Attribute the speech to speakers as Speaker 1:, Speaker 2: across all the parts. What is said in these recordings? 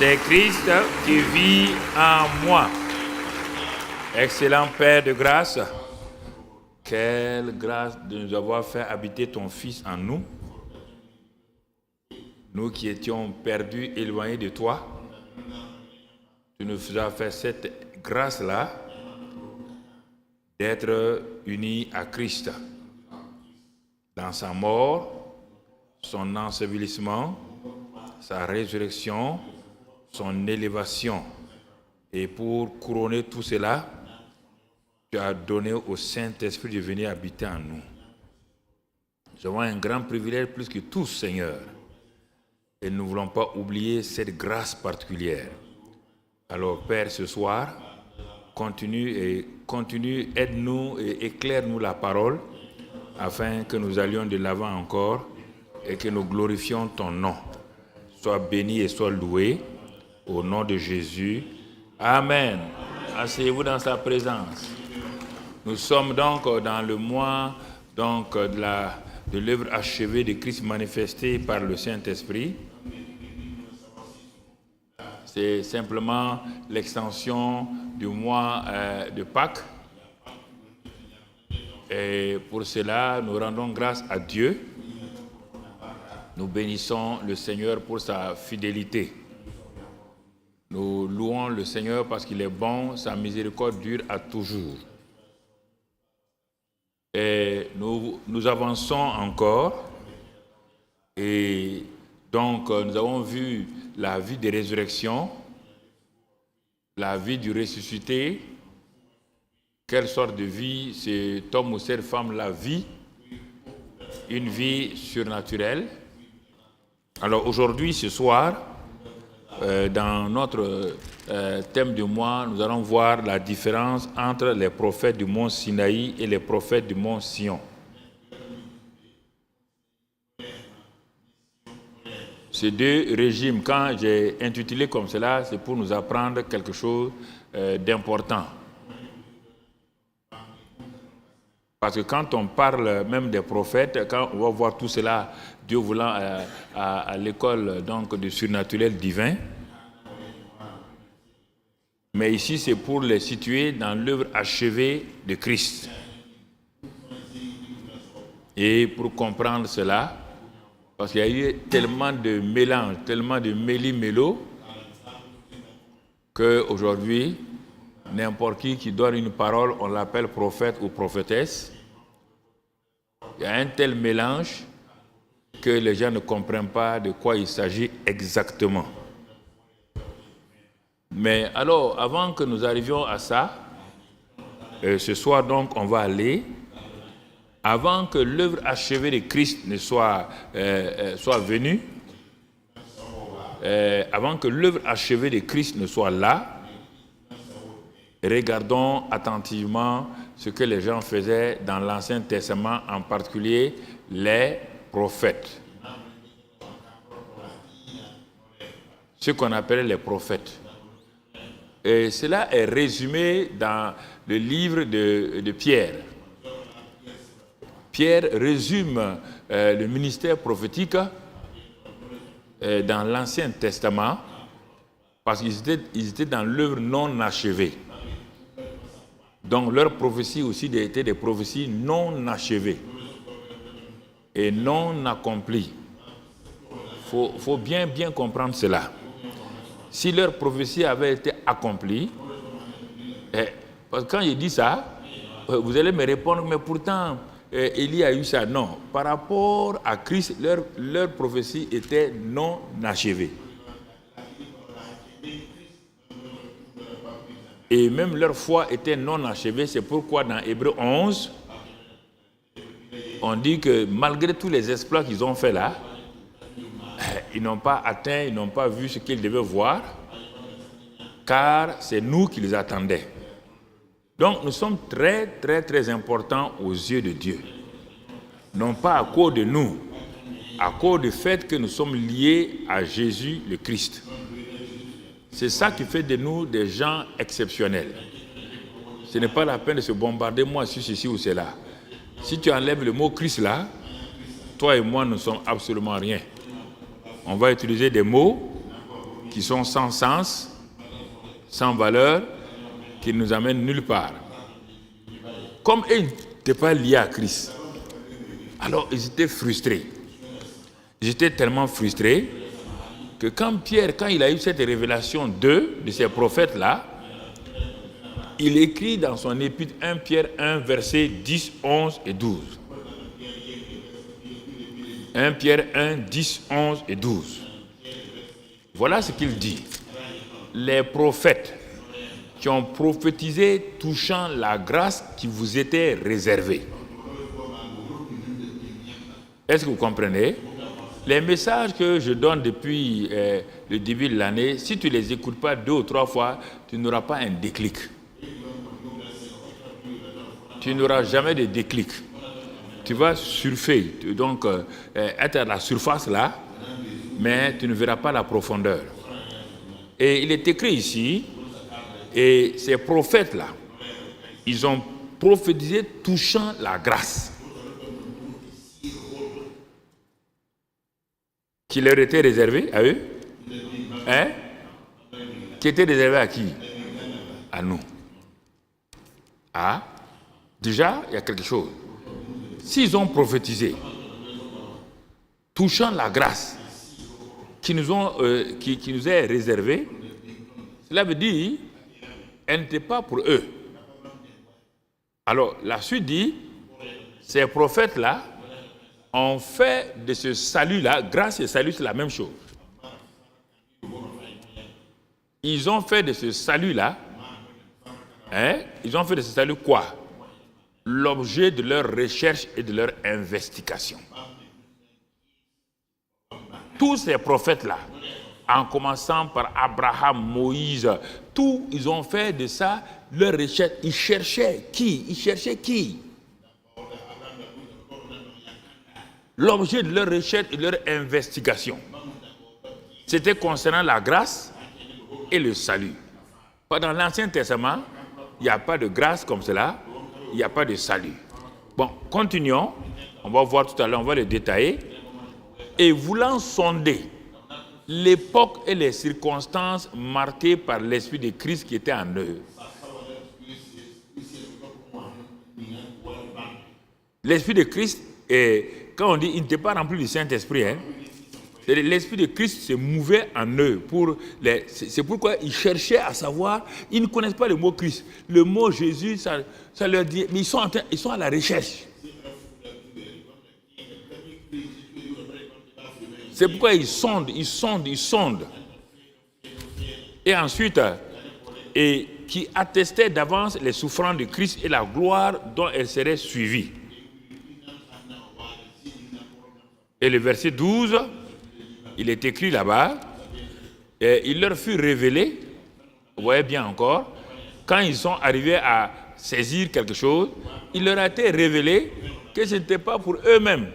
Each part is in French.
Speaker 1: C'est Christ qui vit en moi. Excellent Père de grâce, quelle grâce de nous avoir fait habiter ton Fils en nous. Nous qui étions perdus, éloignés de toi, tu nous as fait cette grâce-là d'être unis à Christ. Dans sa mort, son ensevelissement, sa résurrection, son élévation. Et pour couronner tout cela, tu as donné au Saint-Esprit de venir habiter en nous. Nous avons un grand privilège plus que tous, Seigneur. Et nous ne voulons pas oublier cette grâce particulière. Alors, Père, ce soir, continue, aide-nous et éclaire-nous la parole, afin que nous allions de l'avant encore et que nous glorifions ton nom. Sois béni et sois loué, au nom de Jésus. Amen. Asseyez-vous dans sa présence. Nous sommes donc dans le mois de l'œuvre achevée de Christ manifestée par le Saint-Esprit. C'est simplement l'extension du mois de Pâques. Et pour cela, nous rendons grâce à Dieu. Nous bénissons le Seigneur pour sa fidélité. Nous louons le Seigneur parce qu'il est bon, sa miséricorde dure à toujours. Et nous avançons encore. Et donc, nous avons vu la vie de résurrection, la vie du ressuscité. Quelle sorte de vie cet homme ou cette femme la vit? Une vie surnaturelle. Alors aujourd'hui, ce soir, dans notre thème du mois, nous allons voir la différence entre les prophètes du mont Sinaï et les prophètes du mont Sion. Ces deux régimes, quand j'ai intitulé comme cela, c'est pour nous apprendre quelque chose d'important. Parce que quand on parle même des prophètes, quand on va voir tout cela, Dieu voulant à l'école donc du surnaturel divin, mais ici c'est pour les situer dans l'œuvre achevée de Christ. Et pour comprendre cela, parce qu'il y a eu tellement de mélange, tellement de méli-mélo, qu'aujourd'hui, n'importe qui donne une parole, on l'appelle prophète ou prophétesse. Il y a un tel mélange que les gens ne comprennent pas de quoi il s'agit exactement. Mais alors, avant que nous arrivions à ça, ce soir donc, on va aller, avant que l'œuvre achevée de Christ ne soit venue, avant que l'œuvre achevée de Christ ne soit là, regardons attentivement ce que les gens faisaient dans l'Ancien Testament, en particulier les prophètes. Ce qu'on appelait les prophètes. Et cela est résumé dans le livre de Pierre. Pierre résume le ministère prophétique dans l'Ancien Testament parce qu'ils étaient dans l'œuvre non achevée. Donc leurs prophéties aussi étaient des prophéties non achevées et non accomplies. Faut bien comprendre cela. Si leur prophétie avait été accomplie, parce que quand il dit ça, vous allez me répondre, mais pourtant, Élie a eu ça. Non, par rapport à Christ, leur prophétie était non achevée. Et même leur foi était non achevée. C'est pourquoi dans Hébreux 11, on dit que malgré tous les exploits qu'ils ont fait là, ils n'ont pas atteint, ils n'ont pas vu ce qu'ils devaient voir, car c'est nous qui les attendaient. Donc nous sommes très, très, très importants aux yeux de Dieu. Non pas à cause de nous, à cause du fait que nous sommes liés à Jésus le Christ. C'est ça qui fait de nous des gens exceptionnels. Ce n'est pas la peine de se bombarder moi sur ceci ou cela. Si tu enlèves le mot Christ là, toi et moi, nous ne sommes absolument rien. On va utiliser des mots qui sont sans sens, sans valeur, qui ne nous amènent nulle part. Comme ils n'étaient pas liés à Christ, alors ils étaient frustrés. J'étais tellement frustré que quand Pierre, quand il a eu cette révélation de ces prophètes-là, il écrit dans son épître 1 Pierre 1, versets 10, 11 et 12. 1 Pierre 1, 10, 11 et 12. Voilà ce qu'il dit. Les prophètes qui ont prophétisé touchant la grâce qui vous était réservée. Est-ce que vous comprenez? Les messages que je donne depuis le début de l'année, si tu ne les écoutes pas 2 ou 3 fois, tu n'auras pas un déclic. Tu n'auras jamais de déclic. Tu vas surfer, donc être à la surface là, mais tu ne verras pas la profondeur. Et il est écrit ici, et ces prophètes-là, ils ont prophétisé touchant la grâce qui leur était réservée à eux. Hein? Qui était réservée à qui? À nous. Ah, déjà, il y a quelque chose. S'ils ont prophétisé touchant la grâce qui nous est réservée, cela veut dire qu'elle n'était pas pour eux. Alors, la suite dit, ces prophètes-là ont fait de ce salut-là, grâce et salut, c'est la même chose. Ils ont fait de ce salut-là, ils ont fait de ce salut quoi? L'objet de leur recherche et de leur investigation. Tous ces prophètes-là, en commençant par Abraham, Moïse, tous, ils ont fait de ça leur recherche. Ils cherchaient qui? L'objet de leur recherche et de leur investigation. C'était concernant la grâce et le salut. Dans l'Ancien Testament, il n'y a pas de grâce comme cela, il n'y a pas de salut. Bon, continuons. On va voir tout à l'heure, on va le détailler. Et voulant sonder l'époque et les circonstances marquées par l'Esprit de Christ qui était en eux. L'Esprit de Christ, quand on dit il n'était pas rempli du Saint-Esprit, l'Esprit de Christ se mouvait en eux. C'est pourquoi ils cherchaient à savoir, ils ne connaissent pas le mot Christ. Le mot Jésus, ça leur dit, mais ils sont à la recherche. C'est pourquoi ils sondent. Et ensuite, et qui attestaient d'avance les souffrances de Christ et la gloire dont elles seraient suivies. Et le verset 12, il est écrit là-bas, et il leur fut révélé, vous voyez bien encore, quand ils sont arrivés à saisir quelque chose, il leur a été révélé que ce n'était pas pour eux-mêmes,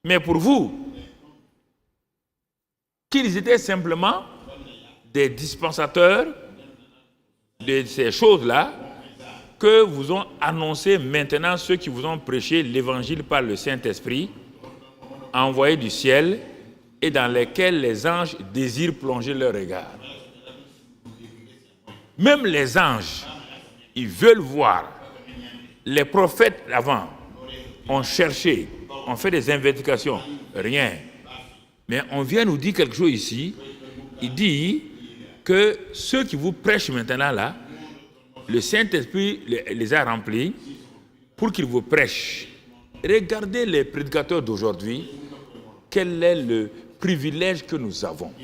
Speaker 1: mais pour vous. Qu'ils étaient simplement des dispensateurs de ces choses-là que vous ont annoncé maintenant ceux qui vous ont prêché l'évangile par le Saint-Esprit, envoyé du ciel et dans lesquels les anges désirent plonger leur regard. Même les anges, ils veulent voir. Les prophètes avant ont cherché, ont fait des investigations, rien. Mais on vient nous dire quelque chose ici. Il dit que ceux qui vous prêchent maintenant là, le Saint-Esprit les a remplis pour qu'ils vous prêchent. Regardez les prédicateurs d'aujourd'hui, quel est le privilège que nous avons.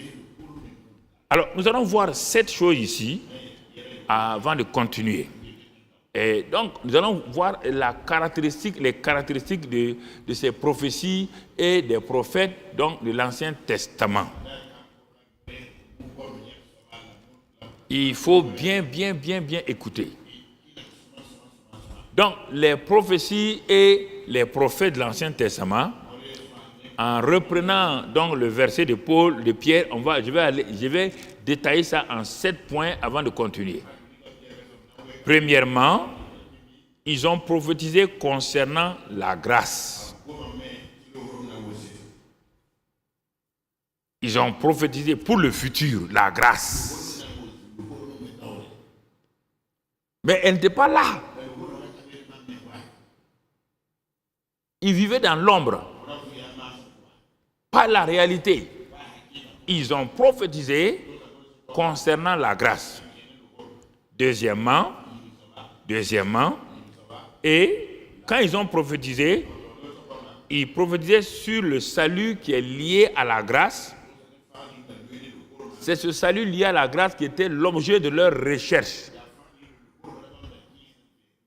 Speaker 1: Alors, nous allons voir 7 choses ici avant de continuer. Et donc, nous allons voir les caractéristiques de ces prophéties et des prophètes donc, de l'Ancien Testament. Il faut bien écouter. Donc, les prophéties et les prophètes de l'Ancien Testament, en reprenant donc le verset de Paul, de Pierre, je vais détailler ça en 7 points avant de continuer. Premièrement, ils ont prophétisé concernant la grâce. Ils Ils ont prophétisé pour le futur, la grâce. Mais elle n'était pas là. Ils vivaient dans l'ombre, pas la réalité. Ils ont prophétisé concernant la grâce. Deuxièmement, et quand ils ont prophétisé, ils prophétisaient sur le salut qui est lié à la grâce. C'est ce salut lié à la grâce qui était l'objet de leur recherche.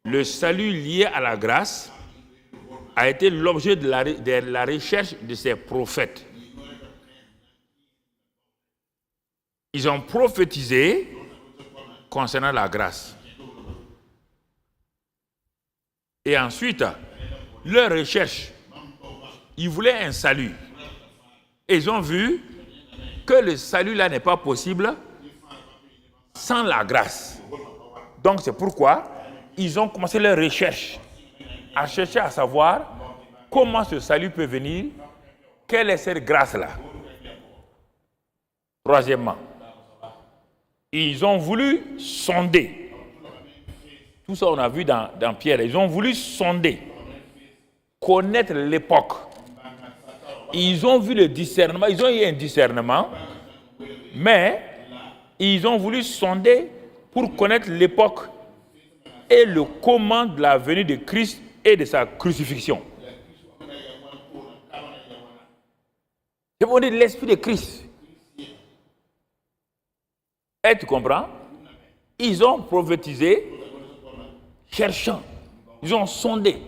Speaker 1: Le salut lié à la grâce a été l'objet de la recherche de ces prophètes. Ils ont prophétisé concernant la grâce. Et ensuite, leur recherche, ils voulaient un salut. Et ils ont vu que le salut là n'est pas possible sans la grâce. Donc c'est pourquoi ils ont commencé leur recherche, à chercher à savoir comment ce salut peut venir, quelle est cette grâce-là. Troisièmement, ils ont voulu sonder. Tout ça on a vu dans Pierre. Ils ont voulu sonder, connaître l'époque. Ils ont vu le discernement, ils ont eu un discernement, mais ils ont voulu sonder pour connaître l'époque et le comment de la venue de Christ et de sa crucifixion. C'est pour dire l'esprit de Christ. Et tu comprends? Ils ont prophétisé, cherchant. Ils ont sondé.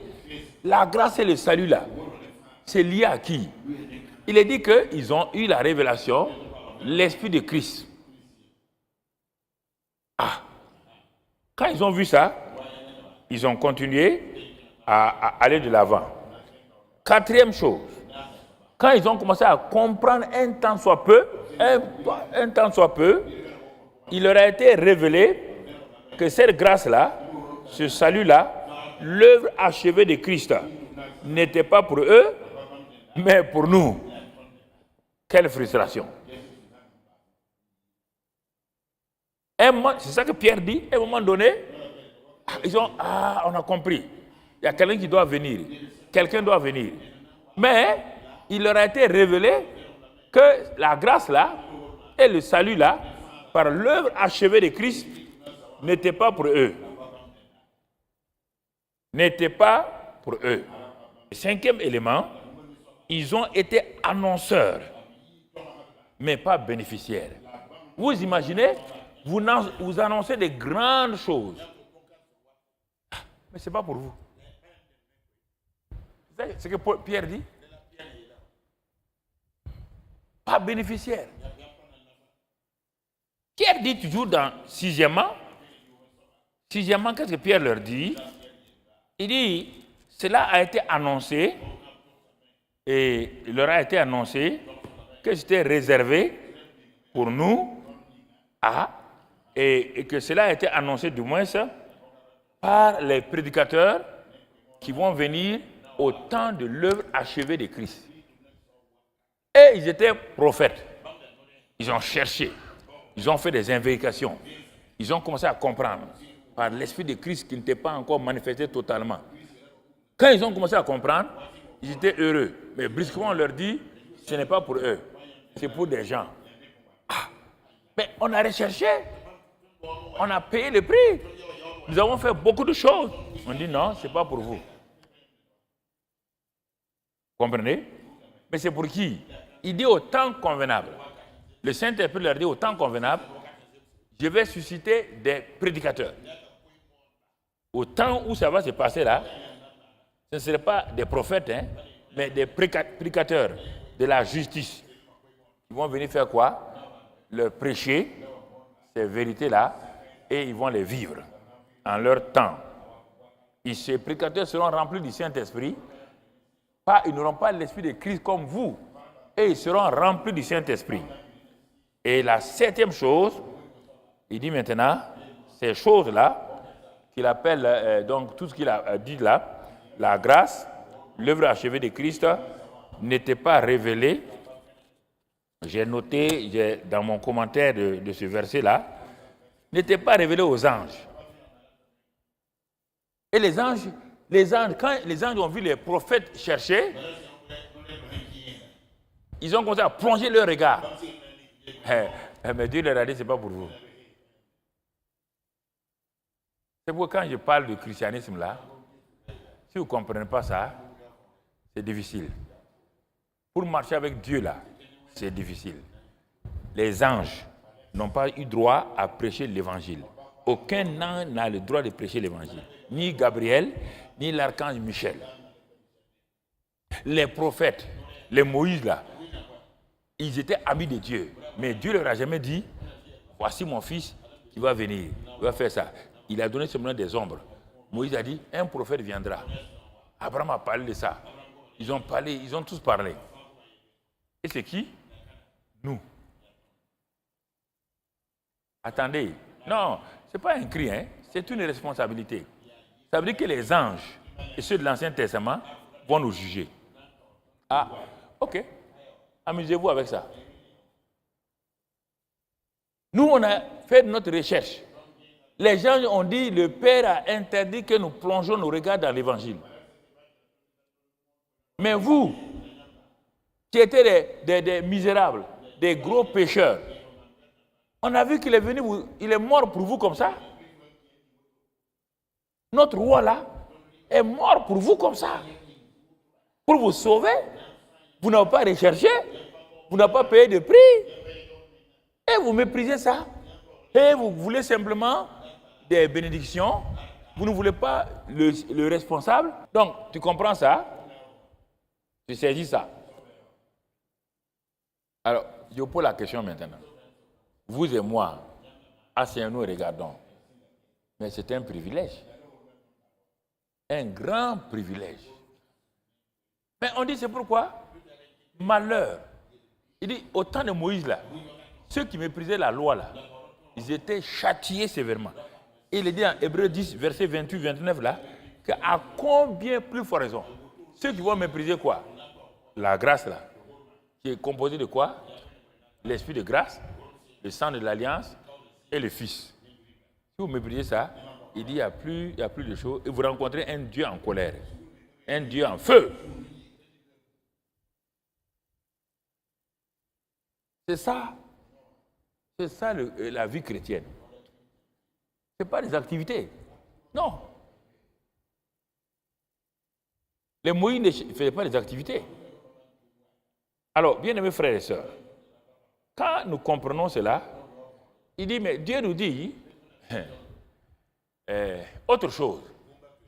Speaker 1: La grâce et le salut là, c'est lié à qui? Il est dit qu'ils ont eu la révélation, l'esprit de Christ. Ah! Quand ils ont vu ça, ils ont continué à aller de l'avant. Quatrième chose, quand ils ont commencé à comprendre un tant soit peu, il leur a été révélé que cette grâce-là, ce salut-là, l'œuvre achevée de Christ n'était pas pour eux, mais pour nous. Quelle frustration. C'est ça que Pierre dit, à un moment donné, on a compris. Il y a quelqu'un qui doit venir. Quelqu'un doit venir. Mais il leur a été révélé que la grâce là et le salut là, par l'œuvre achevée de Christ, n'était pas pour eux. N'était pas pour eux. Le cinquième élément, ils ont été annonceurs, mais pas bénéficiaires. Vous imaginez, vous annoncez des grandes choses, mais ce n'est pas pour vous. C'est ce que Pierre dit. Pas bénéficiaire. Pierre dit toujours dans sixièmement, qu'est-ce que Pierre leur dit? Il dit, cela a été annoncé, et il leur a été annoncé que c'était réservé pour nous, et que cela a été annoncé du moins par les prédicateurs qui vont venir au temps de l'œuvre achevée de Christ. Et ils étaient prophètes. Ils ont cherché. Ils ont fait des investigations. Ils ont commencé à comprendre par l'Esprit de Christ qui n'était pas encore manifesté totalement. Quand ils ont commencé à comprendre, ils étaient heureux. Mais brusquement, on leur dit, ce n'est pas pour eux. C'est pour des gens. Mais on a recherché. On a payé le prix. Nous avons fait beaucoup de choses. On dit non, ce n'est pas pour vous. Comprenez? Mais c'est pour qui? Il dit au temps convenable. Le Saint-Esprit leur dit au temps convenable, je vais susciter des prédicateurs. Au temps où ça va se passer là, ce ne seraient pas des prophètes, mais des prédicateurs de la justice. Ils vont venir faire quoi? Leur prêcher ces vérités-là et ils vont les vivre en leur temps. Et ces prédicateurs seront remplis du Saint-Esprit. Ils n'auront pas l'esprit de Christ comme vous. Et ils seront remplis du Saint-Esprit. Et la septième chose, il dit maintenant, ces choses-là, qu'il appelle, donc tout ce qu'il a dit là, la grâce, l'œuvre achevée de Christ, n'était pas révélée j'ai noté dans mon commentaire de ce verset-là, n'était pas révélé aux anges. Et les anges, quand les anges ont vu les prophètes chercher, ils ont commencé à plonger leur regard. Mais Dieu leur a dit, ce n'est pas pour vous. C'est pourquoi quand je parle de christianisme là, si vous ne comprenez pas ça, c'est difficile. Pour marcher avec Dieu là, c'est difficile. Les anges n'ont pas eu droit à prêcher l'évangile. Aucun ange n'a le droit de prêcher l'évangile. Ni Gabriel, ni l'archange Michel. Les prophètes, les Moïse là, ils étaient amis de Dieu. Mais Dieu leur a jamais dit, voici mon fils qui va venir, il va faire ça. Il a donné seulement des ombres. Moïse a dit, un prophète viendra. Abraham a parlé de ça. Ils ont parlé, ils ont tous parlé. Et c'est qui? Nous. Attendez. Non, ce n'est pas un cri, hein? C'est une responsabilité. Ça veut dire que les anges et ceux de l'Ancien Testament vont nous juger. Ah, ok. Amusez-vous avec ça. Nous, on a fait notre recherche. Les gens ont dit, le Père a interdit que nous plongeons nos regards dans l'Évangile. Mais vous, qui étiez des misérables, des gros pécheurs, on a vu qu'il est venu, il est mort pour vous comme ça. Notre roi là est mort pour vous comme ça. Pour vous sauver. Vous n'avez pas recherché. Vous n'avez pas payé de prix. Et vous méprisez ça. Et vous voulez simplement des bénédictions. Vous ne voulez pas le responsable. Donc, tu comprends ça? Tu saisis ça. Alors, je pose la question maintenant. Vous et moi, asseyons-nous et regardons. Mais c'est un privilège. Un grand privilège. Mais on dit c'est pourquoi? Malheur. Il dit, au temps de Moïse là, ceux qui méprisaient la loi là, ils étaient châtiés sévèrement. Et il est dit en Hébreux 10, verset 28-29 là, qu'à combien plus fort raison? Ceux qui vont mépriser quoi? La grâce là, qui est composée de quoi? L'esprit de grâce, le sang de l'alliance et le Fils. Si vous méprisez ça, il dit il n'y a plus de choses, et vous rencontrez un Dieu en colère, un Dieu en feu. C'est ça la vie chrétienne. Ce n'est pas des activités. Non. Les Moïse ne faisaient pas des activités. Alors, bien-aimés frères et sœurs, quand nous comprenons cela, il dit, mais Dieu nous dit autre chose.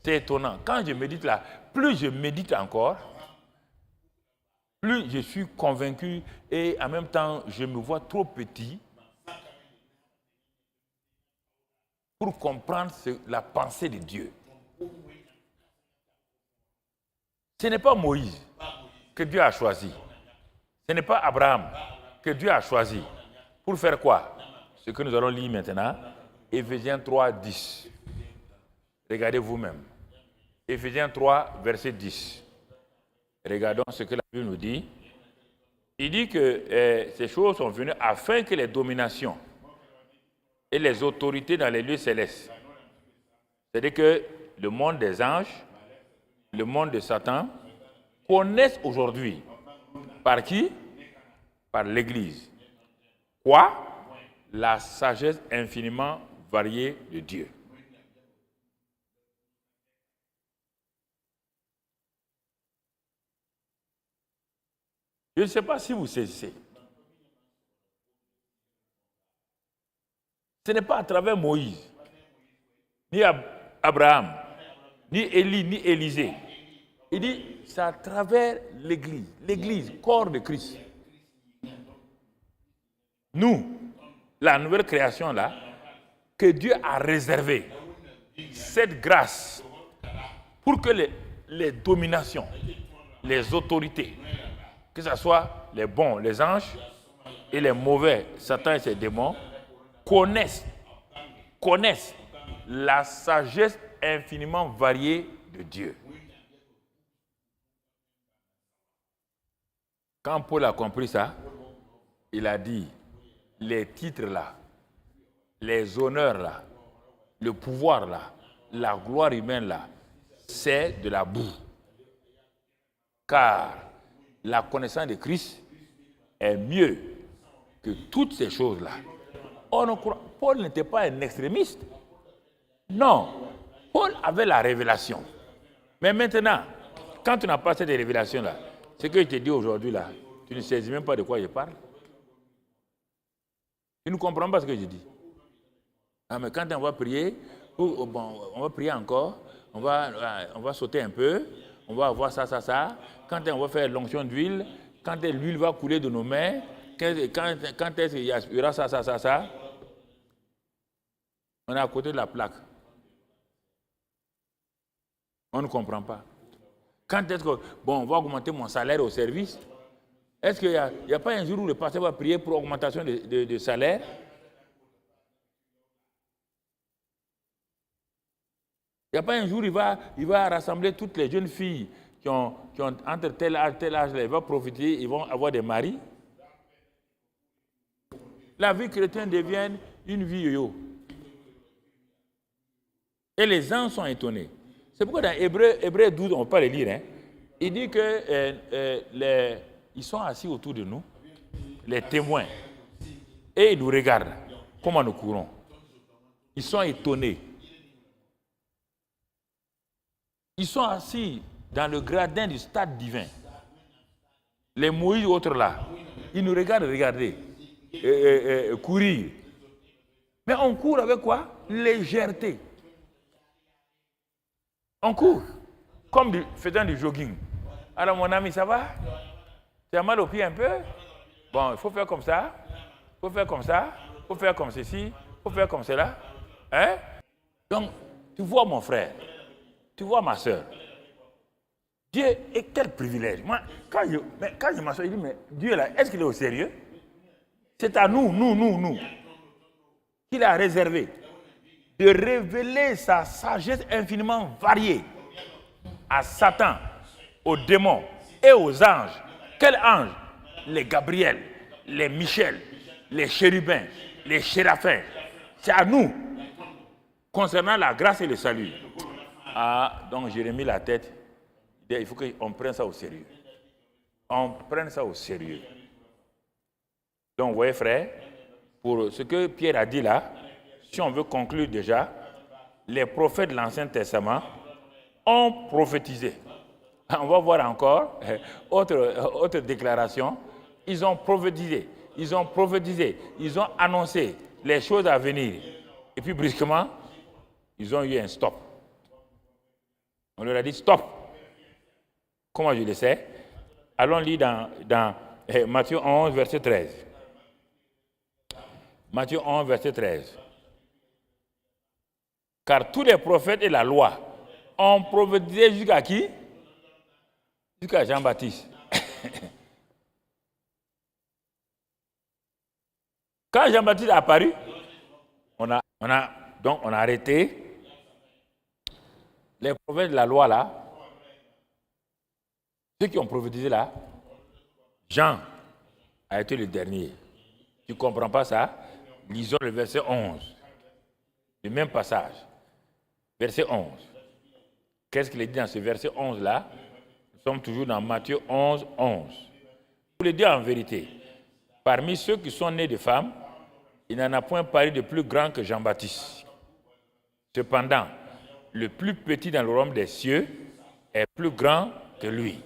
Speaker 1: C'est étonnant. Quand je médite là, plus je médite encore, plus je suis convaincu et en même temps, je me vois trop petit pour comprendre la pensée de Dieu. Ce n'est pas Moïse que Dieu a choisi. Ce n'est pas Abraham que Dieu a choisi. Pour faire quoi? Ce que nous allons lire maintenant, Éphésiens 3, 10. Regardez vous-même. Éphésiens 3, verset 10. Regardons ce que la Bible nous dit. Il dit que ces choses sont venues afin que les dominations et les autorités dans les lieux célestes, c'est-à-dire que le monde des anges, le monde de Satan, connaissent aujourd'hui. Par qui? Par l'Église. Quoi? La sagesse infiniment variée de Dieu. Je ne sais pas si vous saisissez. Ce n'est pas à travers Moïse, ni Abraham, ni Élie, ni Élisée. Il dit, c'est à travers l'Église, corps de Christ. Nous, la nouvelle création là, que Dieu a réservé cette grâce pour que les dominations, les autorités, que ce soit les bons, les anges, et les mauvais, Satan et ses démons, connaissent la sagesse infiniment variée de Dieu. Quand Paul a compris ça, il a dit, les titres là, les honneurs là, le pouvoir là, la gloire humaine là, c'est de la boue. Car la connaissance de Christ est mieux que toutes ces choses-là. Paul n'était pas un extrémiste. Non, Paul avait la révélation. Mais maintenant, quand tu n'as pas cette révélation-là, ce que je te dis aujourd'hui là, tu ne saisis même pas de quoi je parle. Tu ne comprends pas ce que je dis. Ah, mais quand on va prier, on va prier encore, on va sauter un peu, on va avoir ça. Quand on va faire l'onction d'huile, quand l'huile va couler de nos mains, quand est-ce qu'il y aura ça, on est à côté de la plaque. On ne comprend pas. Quand est-ce que, on va augmenter mon salaire au service? Est-ce qu'il n'y a pas un jour où le pasteur va prier pour augmentation de salaire? Il n'y a pas un jour où il va rassembler toutes les jeunes filles qui ont entre tel âge, il va profiter, ils vont avoir des maris. La vie chrétienne devient une vie yo-yo. Et les gens sont étonnés. C'est pourquoi dans Hébreux 12, on ne peut pas le lire, hein, il dit que ils sont assis autour de nous, les témoins, et ils nous regardent, comment nous courons. Ils sont étonnés. Ils sont assis dans le gradin du stade divin. Les Moïse autres là, ils nous regardent regarder, courir. Mais on court avec quoi? Légèreté. On court, comme faisant du jogging. Alors mon ami, ça va? Tu as mal au pied un peu? Bon, il faut faire comme ça, il faut faire comme ça, il faut faire comme ceci, il faut faire comme cela. Hein? Donc, tu vois mon frère, tu vois ma soeur. Dieu, et quel privilège. Moi, quand je m'assois, je dis, mais Dieu là, est-ce qu'il est au sérieux? C'est à nous, qu'il a réservé de révéler sa sagesse infiniment variée à Satan, aux démons et aux anges. Quels anges? Les Gabriel, les Michel, les chérubins, les séraphins. C'est à nous, concernant la grâce et le salut. Ah, donc j'ai remis la tête. Il faut qu'on prenne ça au sérieux. On prenne ça au sérieux. Donc, vous voyez, frère, pour ce que Pierre a dit là, si on veut conclure déjà, les prophètes de l'Ancien Testament ont prophétisé. On va voir encore autre déclaration. Ils ont prophétisé, ils ont annoncé les choses à venir. Et puis brusquement, ils ont eu un stop. On leur a dit stop. Comment je le sais? Allons lire dans Matthieu 11, verset 13. Matthieu 11, verset 13. Car tous les prophètes et la loi ont prophétisé jusqu'à qui? Jusqu'à Jean-Baptiste. Quand Jean-Baptiste est apparu, on a arrêté les prophètes de la loi là, ceux qui ont prophétisé là. Jean a été le dernier. Tu ne comprends pas ça? Lisons le verset 11. Le même passage. Verset 11. Qu'est-ce qu'il est dit dans ce verset 11 là? Nous sommes toujours dans Matthieu 11, 11. Pour le dire en vérité, parmi ceux qui sont nés de femmes, il n'en a point paru de plus grand que Jean-Baptiste. Cependant, le plus petit dans le royaume des cieux est plus grand que lui.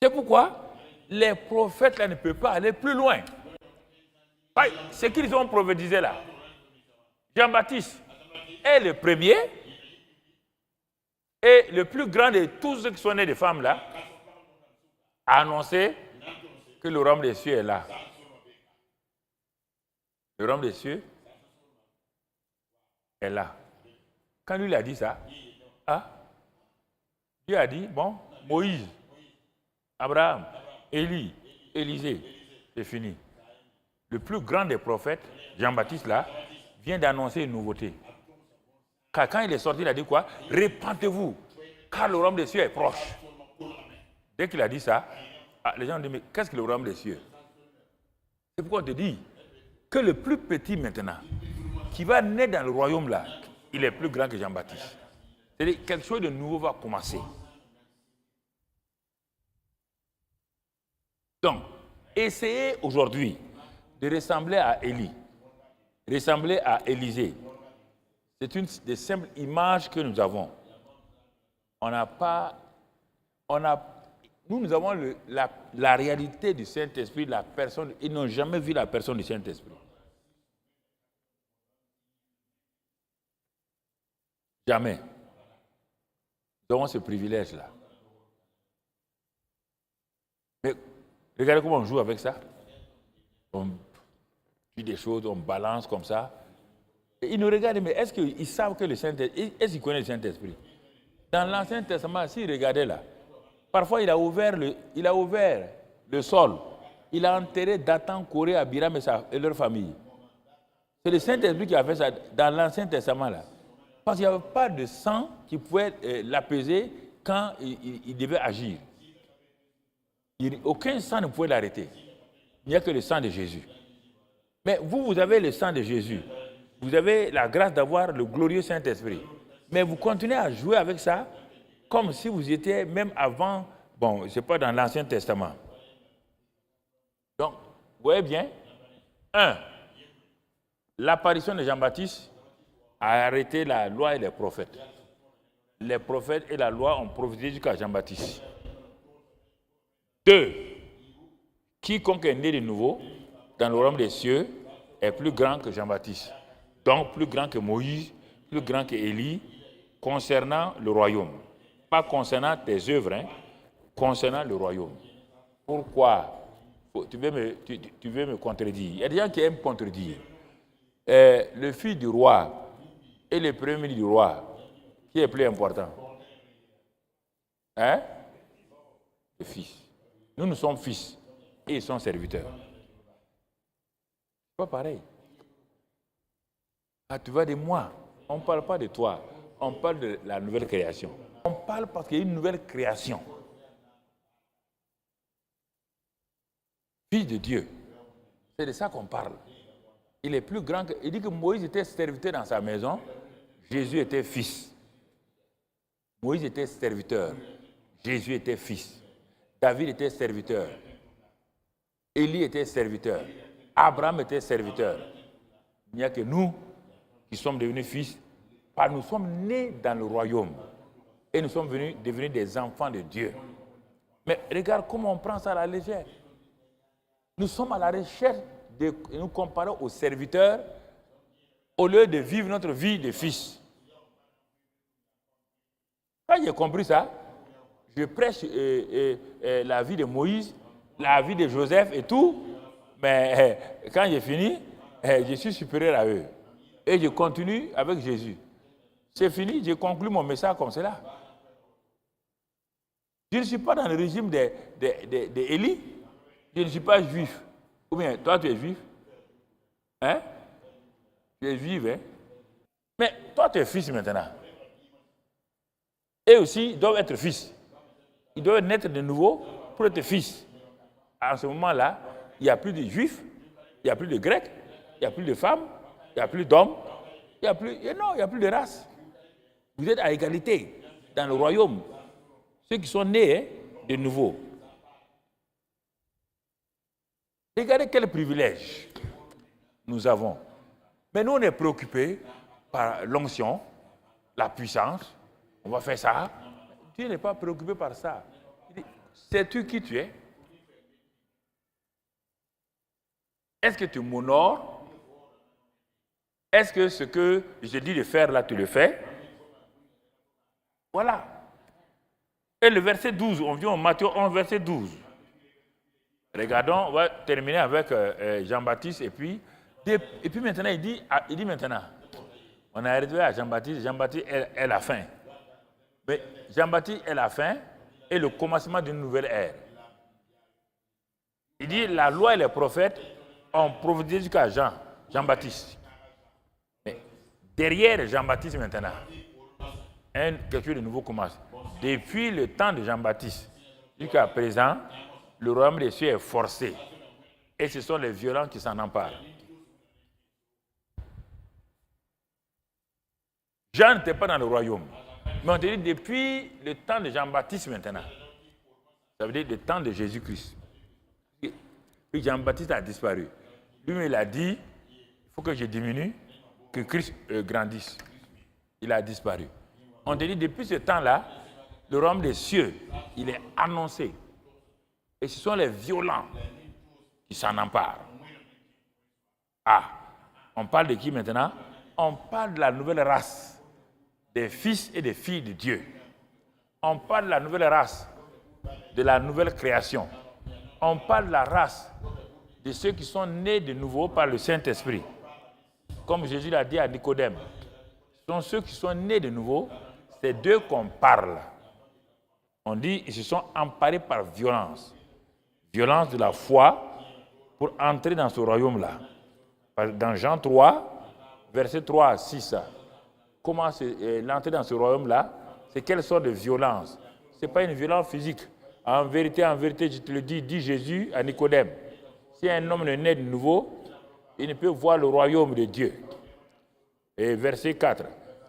Speaker 1: C'est pourquoi les prophètes là ne peuvent pas aller plus loin. Ce qu'ils ont prophétisé là, Jean-Baptiste est le premier et le plus grand de tous ceux qui sont nés de femmes là, a annoncé que le royaume des cieux est là. Le royaume des cieux est là. Quand lui il a dit ça, Dieu a dit, bon, Moïse, Abraham, Élie, Élisée, c'est fini. Le plus grand des prophètes, Jean-Baptiste là, vient d'annoncer une nouveauté. Car quand il est sorti, il a dit quoi? Répentez-vous, car le royaume des cieux est proche. Dès qu'il a dit ça, les gens ont dit, mais qu'est-ce que le royaume des cieux? C'est pourquoi on te dit que le plus petit maintenant, qui va naître dans le royaume là, il est plus grand que Jean-Baptiste. C'est-à-dire quelque chose de nouveau va commencer. Donc, essayez aujourd'hui de ressembler à Élie, ressembler à Élisée. C'est une des simples images que nous avons. Nous avons la réalité du Saint-Esprit, la personne. Ils n'ont jamais vu la personne du Saint-Esprit. Jamais. Nous avons ce privilège-là. Mais regardez comment on joue avec ça. On dit des choses, on balance comme ça. Et ils nous regardent, mais est-ce qu'ils savent que le Saint-Esprit, est-ce qu'ils connaissent le Saint-Esprit? Dans l'Ancien Testament, s'ils regardaient là, parfois il a ouvert le sol. Il a enterré Dathan, Corée, Abiram et leur famille. C'est le Saint-Esprit qui a fait ça dans l'Ancien Testament là. Parce qu'il n'y avait pas de sang qui pouvait l'apaiser quand il devait agir. Aucun sang ne pouvait l'arrêter. Il n'y a que le sang de Jésus. Mais vous avez le sang de Jésus. Vous avez la grâce d'avoir le glorieux Saint-Esprit. Mais vous continuez à jouer avec ça comme si vous étiez même avant, bon, je ne sais pas, dans l'Ancien Testament. Donc, vous voyez bien, l'apparition de Jean-Baptiste a arrêté la loi et les prophètes. Les prophètes et la loi ont prophétisé jusqu'à Jean-Baptiste. 2. Quiconque est né de nouveau dans le royaume des cieux est plus grand que Jean-Baptiste. Donc plus grand que Moïse, plus grand que Élie, concernant le royaume. Pas concernant tes œuvres, hein, concernant le royaume. Pourquoi? Tu veux me contredire. Il y a des gens qui aiment contredire. Le fils du roi et le premier ministre du roi, qui est plus important? Hein? Le fils. Nous sommes fils et ils sont serviteurs. C'est pas pareil. Ah, tu vas de moi. On ne parle pas de toi. On parle de la nouvelle création. On parle parce qu'il y a une nouvelle création. Fils de Dieu. C'est de ça qu'on parle. Il est plus grand que... Il dit que Moïse était serviteur dans sa maison. Jésus était fils. Moïse était serviteur. Jésus était fils. David était serviteur. Élie était serviteur. Abraham était serviteur. Il n'y a que nous qui sommes devenus fils. Parce que nous sommes nés dans le royaume. Et nous sommes devenus des enfants de Dieu. Mais regarde comment on prend ça à la légère. Nous sommes à la recherche de nous comparer aux serviteurs au lieu de vivre notre vie de fils. Quand j'ai compris ça, je prêche la vie de Moïse, la vie de Joseph et tout, mais quand j'ai fini, je suis supérieur à eux. Et je continue avec Jésus. C'est fini, j'ai conclu mon message comme cela. Je ne suis pas dans le régime d'Élie. Je ne suis pas juif. Ou bien, toi, tu es juif. Hein? Tu es juif, hein? Mais toi, tu es fils maintenant. Et aussi, ils doivent être fils. Ils doivent naître de nouveau pour être fils. À ce moment-là, il n'y a plus de juifs, il n'y a plus de grecs, il n'y a plus de femmes, il n'y a plus d'hommes, il n'y a plus de race. Vous êtes à égalité dans le royaume. Ceux qui sont nés de nouveau. Regardez quel privilège nous avons. Mais nous, on est préoccupés par l'onction, la puissance. On va faire ça. Dieu n'est pas préoccupé par ça. Il dit, sais-tu qui tu es? Est-ce que tu m'honores? Est-ce que ce que je dis de faire là, tu le fais? Voilà. Et le verset 12, on vient au Matthieu 11, verset 12. Regardons, on va terminer avec Jean-Baptiste et puis maintenant, il dit maintenant, on est arrivé à Jean-Baptiste, Jean-Baptiste est la fin. Mais Jean-Baptiste est la fin et le commencement d'une nouvelle ère. Il dit, la loi et les prophètes ont prophétisé jusqu'à Jean-Baptiste. Mais derrière Jean-Baptiste maintenant, quelque chose de nouveau commence. Depuis le temps de Jean-Baptiste jusqu'à présent, le royaume des cieux est forcé. Et ce sont les violents qui s'en emparent. Jean n'était pas dans le royaume. Mais on te dit depuis le temps de Jean-Baptiste maintenant. Ça veut dire le temps de Jésus-Christ. Puis Jean-Baptiste a disparu. Lui, il a dit, il faut que je diminue, que Christ grandisse. Il a disparu. On te dit depuis ce temps-là, le royaume des cieux, il est annoncé. Et ce sont les violents qui s'en emparent. Ah, on parle de qui maintenant? On parle de la nouvelle race des fils et des filles de Dieu. On parle de la nouvelle race, de la nouvelle création. On parle de la race de ceux qui sont nés de nouveau par le Saint-Esprit. Comme Jésus l'a dit à Nicodème, ce sont ceux qui sont nés de nouveau, c'est d'eux qu'on parle. On dit qu'ils se sont emparés par violence. Violence de la foi pour entrer dans ce royaume-là. Dans Jean 3, verset 3 à 6, comment l'entrée dans ce royaume-là, c'est quelle sorte de violence? Ce n'est pas une violence physique. En vérité, je te le dis, dit Jésus à Nicodème, si un homme ne naît de nouveau, il ne peut voir le royaume de Dieu. Et verset 4,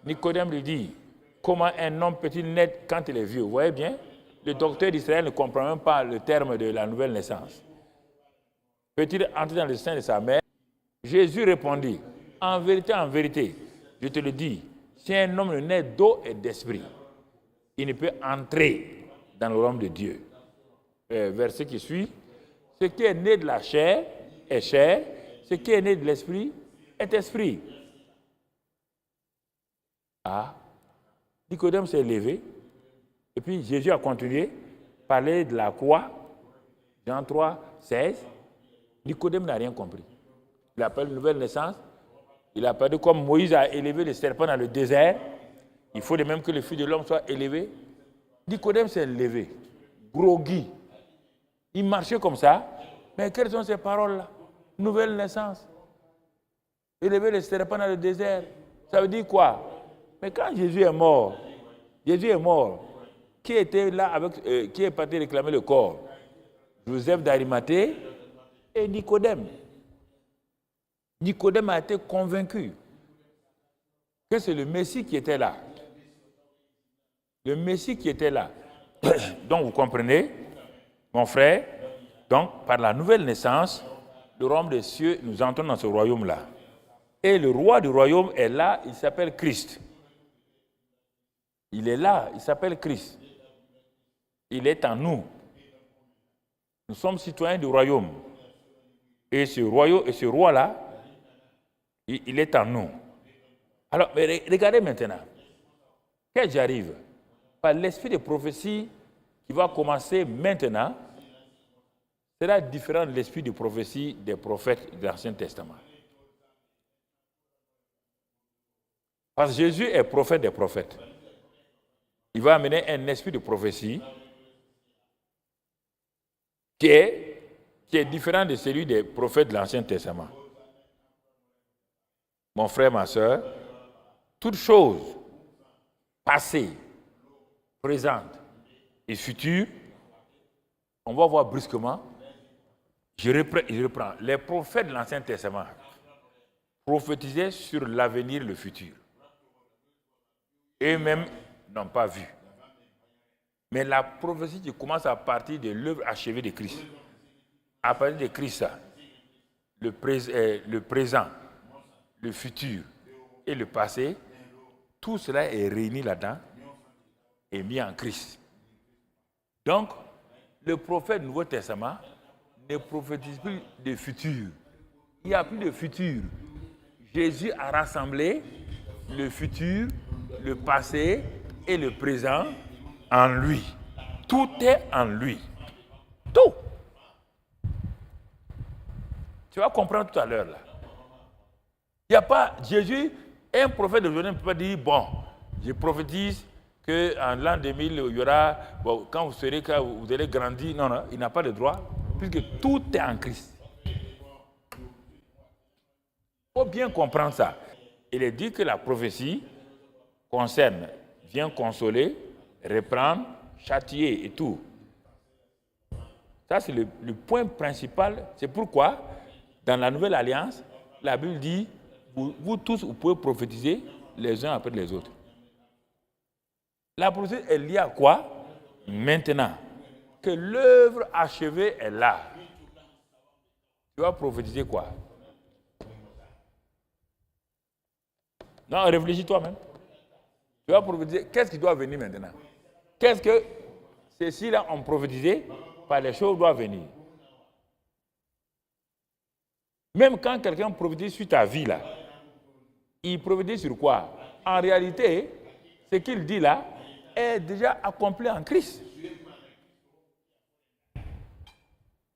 Speaker 1: Nicodème lui dit, comment un homme peut-il naître quand il est vieux? Vous voyez bien, le docteur d'Israël ne comprend même pas le terme de la nouvelle naissance. Peut-il entrer dans le sein de sa mère? Jésus répondit, en vérité, je te le dis, si un homme ne naît d'eau et d'esprit, il ne peut entrer dans le royaume de Dieu. Verset qui suit, ce qui est né de la chair est chair, ce qui est né de l'esprit est esprit. Ah, Nicodème s'est levé, et puis Jésus a continué, parler de la croix, Jean 3, 16. Nicodème n'a rien compris. Il appelle une nouvelle naissance. Il a parlé comme Moïse a élevé le serpent dans le désert. Il faut de même que le Fils de l'homme soit élevé. Nicodème s'est levé, groggy. Il marchait comme ça. Mais quelles sont ces paroles-là? Nouvelle naissance. Élever le serpent dans le désert. Ça veut dire quoi? Mais quand Jésus est mort, qui était là avec, qui est parti réclamer le corps? Joseph d'Arimathée et Nicodème. Nicodème a été convaincu que c'est le Messie qui était là. Le Messie qui était là. Donc vous comprenez, mon frère, donc par la nouvelle naissance, le royaume des cieux, nous entrons dans ce royaume-là. Et le roi du royaume est là, il s'appelle Christ. Il est là, il s'appelle Christ. Il est en nous. Nous sommes citoyens du royaume. Et ce roi-là, il est en nous. Alors, mais regardez maintenant. Qu'est-ce qui arrive? Par l'esprit de prophétie qui va commencer maintenant, sera différent de l'esprit de prophétie des prophètes de l'Ancien Testament. Parce que Jésus est prophète des prophètes. Il va amener un esprit de prophétie qui est différent de celui des prophètes de l'Ancien Testament. Mon frère, ma soeur, toutes choses passées, présentes et futures, on va voir brusquement, je reprends. Les prophètes de l'Ancien Testament prophétisaient sur l'avenir, le futur. Eux-mêmes n'ont pas vu. Mais la prophétie qui commence à partir de l'œuvre achevée de Christ, à partir de Christ, le présent, le futur et le passé, tout cela est réuni là-dedans et mis en Christ. Donc, le prophète du Nouveau Testament ne prophétise plus de futur. Il n'y a plus de futur. Jésus a rassemblé le futur, le passé et le présent en lui. Tout est en lui. Tout. Tu vas comprendre tout à l'heure là. Il n'y a pas, Jésus, un prophète de aujourd'hui ne peut pas dire, bon, je prophétise qu'en l'an 2000, il y aura, bon, quand vous allez grandir, non, non, il n'a pas le droit, puisque tout est en Christ. Il faut bien comprendre ça. Il est dit que la prophétie concerne, vient consoler, reprendre, châtier et tout. Ça, c'est le point principal. C'est pourquoi, dans la Nouvelle Alliance, la Bible dit, vous tous, vous pouvez prophétiser les uns après les autres. La prophétie est liée à quoi? Maintenant que l'œuvre achevée est là, tu vas prophétiser quoi? Non, réfléchis toi-même. Tu vas prophétiser, qu'est-ce qui doit venir maintenant? Qu'est-ce que ceux-ci-là ont prophétisé? Par les choses doivent venir. Même quand quelqu'un prophétise sur ta vie, là, il prophétise sur quoi? En réalité, ce qu'il dit là est déjà accompli en Christ. Ce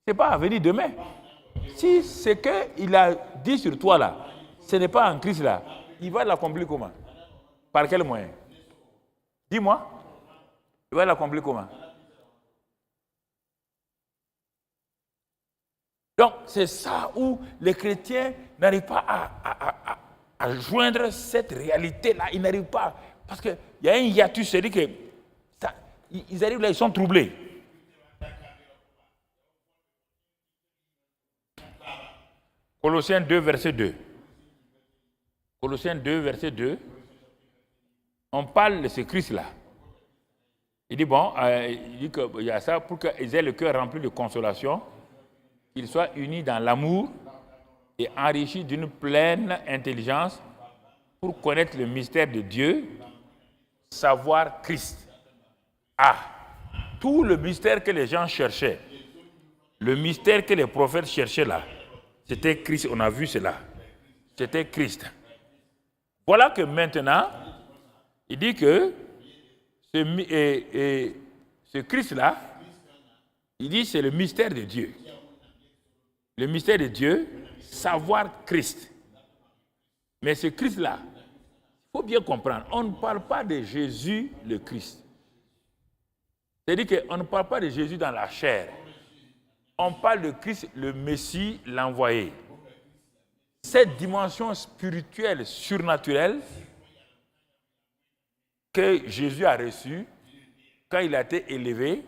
Speaker 1: n'est pas à venir demain. Si ce qu'il a dit sur toi là, ce n'est pas en Christ là, il va l'accomplir comment? Par quel moyen? Dis-moi. Il va l'accomplir comment? Donc, c'est ça où les chrétiens n'arrivent pas à joindre cette réalité-là. Ils n'arrivent pas. Parce qu'il y a un hiatus, c'est-à-dire que ils arrivent là, ils sont troublés. Colossiens 2, verset 2. Colossiens 2, verset 2. On parle de ce Christ-là. Il dit, bon, il dit qu'il y a ça pour qu'ils aient le cœur rempli de consolation, qu'ils soient unis dans l'amour et enrichis d'une pleine intelligence pour connaître le mystère de Dieu, savoir Christ. Ah, tout le mystère que les gens cherchaient, le mystère que les prophètes cherchaient là, c'était Christ, on a vu cela. C'était Christ. Voilà que maintenant, il dit que ce Christ-là, il dit c'est le mystère de Dieu. Le mystère de Dieu, savoir Christ. Mais ce Christ-là, il faut bien comprendre, on ne parle pas de Jésus le Christ. C'est-à-dire qu'on ne parle pas de Jésus dans la chair. On parle de Christ, le Messie, l'envoyé. Cette dimension spirituelle, surnaturelle, que Jésus a reçue quand il a été élevé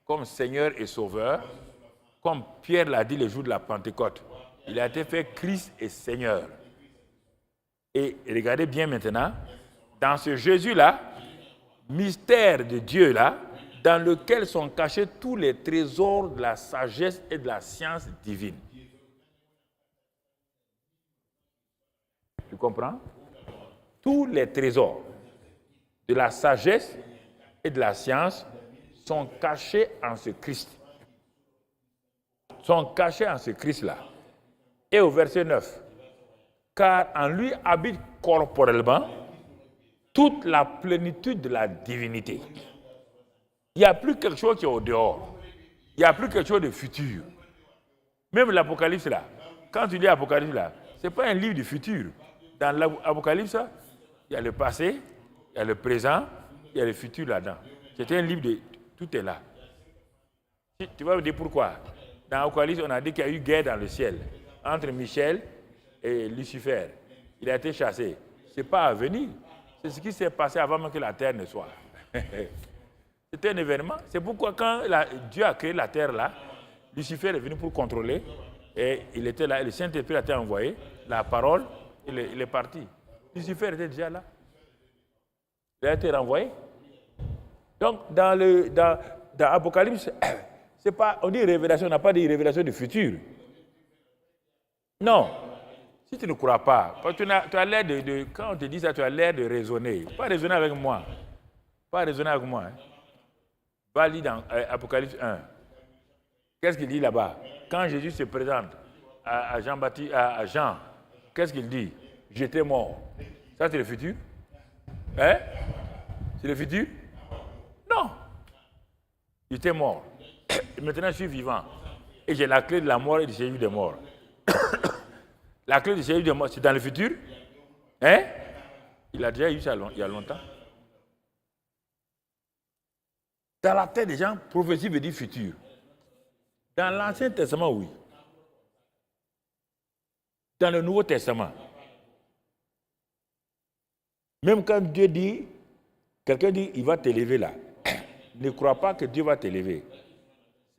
Speaker 1: comme Seigneur et Sauveur, comme Pierre l'a dit le jour de la Pentecôte. Il a été fait Christ et Seigneur. Et regardez bien maintenant, dans ce Jésus-là, mystère de Dieu-là, dans lequel sont cachés tous les trésors de la sagesse et de la science divine. Tu comprends? Tous les trésors de la sagesse et de la science sont cachés en ce Christ. Sont cachés en ce Christ-là. Et au verset 9, car en lui habite corporellement toute la plénitude de la divinité. Il n'y a plus quelque chose qui est au dehors. Il n'y a plus quelque chose de futur. Même l'Apocalypse là, quand tu lis l'Apocalypse là, ce n'est pas un livre du futur. Dans l'Apocalypse, il y a le passé, il y a le présent, il y a le futur là-dedans. C'est un livre de... Tout est là. Tu vas me dire pourquoi. Dans l'Apocalypse, on a dit qu'il y a eu guerre dans le ciel entre Michel et Lucifer. Il a été chassé. Ce n'est pas à venir. C'est ce qui s'est passé avant même que la terre ne soit. C'était un événement. C'est pourquoi quand Dieu a créé la terre là, Lucifer est venu pour contrôler et il était là, et le Saint-Esprit a été envoyé, la parole, il est parti. Lucifer était déjà là. Il a été renvoyé. Donc, dans Apocalypse, c'est pas, on dit révélation, on n'a pas dit révélation du futur. Non. Si tu ne crois pas, parce que tu as l'air de, quand on te dit ça, tu as l'air de raisonner. Pas raisonner avec moi. Pas raisonner avec moi. Hein. Va lire dans Apocalypse 1. Qu'est-ce qu'il dit là-bas? Quand Jésus se présente à Jean-Baptiste, à Jean, qu'est-ce qu'il dit? J'étais mort. Ça, c'est le futur? Hein? C'est le futur? Non. J'étais mort. Et maintenant, je suis vivant. Et j'ai la clé de la mort et du séjour des morts. La clé du séjour des morts, c'est dans le futur? Hein? Il a déjà eu ça il y a longtemps. Dans la tête des gens, prophétie veut dire futur. Dans l'Ancien Testament, oui. Dans le Nouveau Testament, même quand Dieu dit, quelqu'un dit, il va t'élever là, ne crois pas que Dieu va t'élever.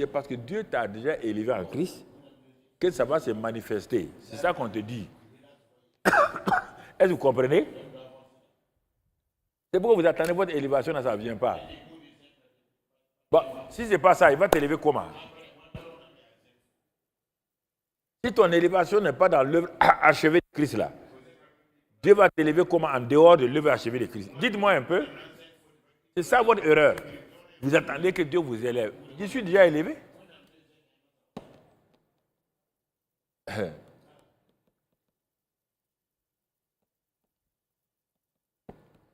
Speaker 1: c'est parce que Dieu t'a déjà élevé en Christ que ça va se manifester. C'est ça qu'on te dit. Est-ce que vous comprenez? C'est pourquoi vous attendez votre élévation, ça ne vient pas. Bon, si ce n'est pas ça, il va t'élever comment? Si ton élévation n'est pas dans l'œuvre achevée de Christ là, Dieu va t'élever comment en dehors de l'œuvre achevée de Christ? Dites-moi un peu. C'est ça votre erreur. Vous attendez que Dieu vous élève. Je suis déjà élevé.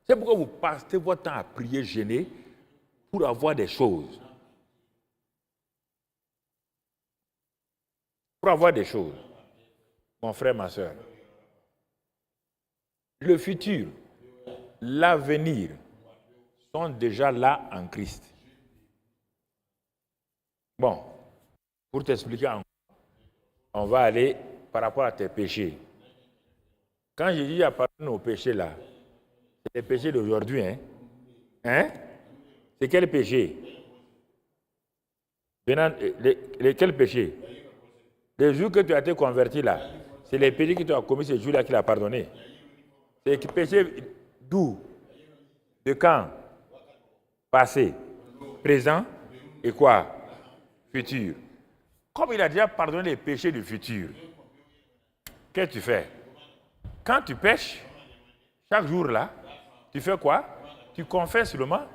Speaker 1: C'est pourquoi vous passez votre temps à prier gêné pour avoir des choses. Pour avoir des choses. Mon frère, ma soeur. Le futur, l'avenir sont déjà là en Christ. Bon, pour t'expliquer, on va aller par rapport à tes péchés. Quand Jésus a parlé de nos péchés là, c'est les péchés d'aujourd'hui, hein? C'est quel péché? Quel péché? Les jours que tu as été converti là, c'est les péchés que tu as commis ces jours-là qu'il a pardonné. C'est les péchés d'où? De quand? Passé, présent et quoi? Futur. Comme il a déjà pardonné les péchés du futur, qu'est-ce que tu fais? Quand tu pêches, chaque jour là, tu fais quoi? Tu confesses seulement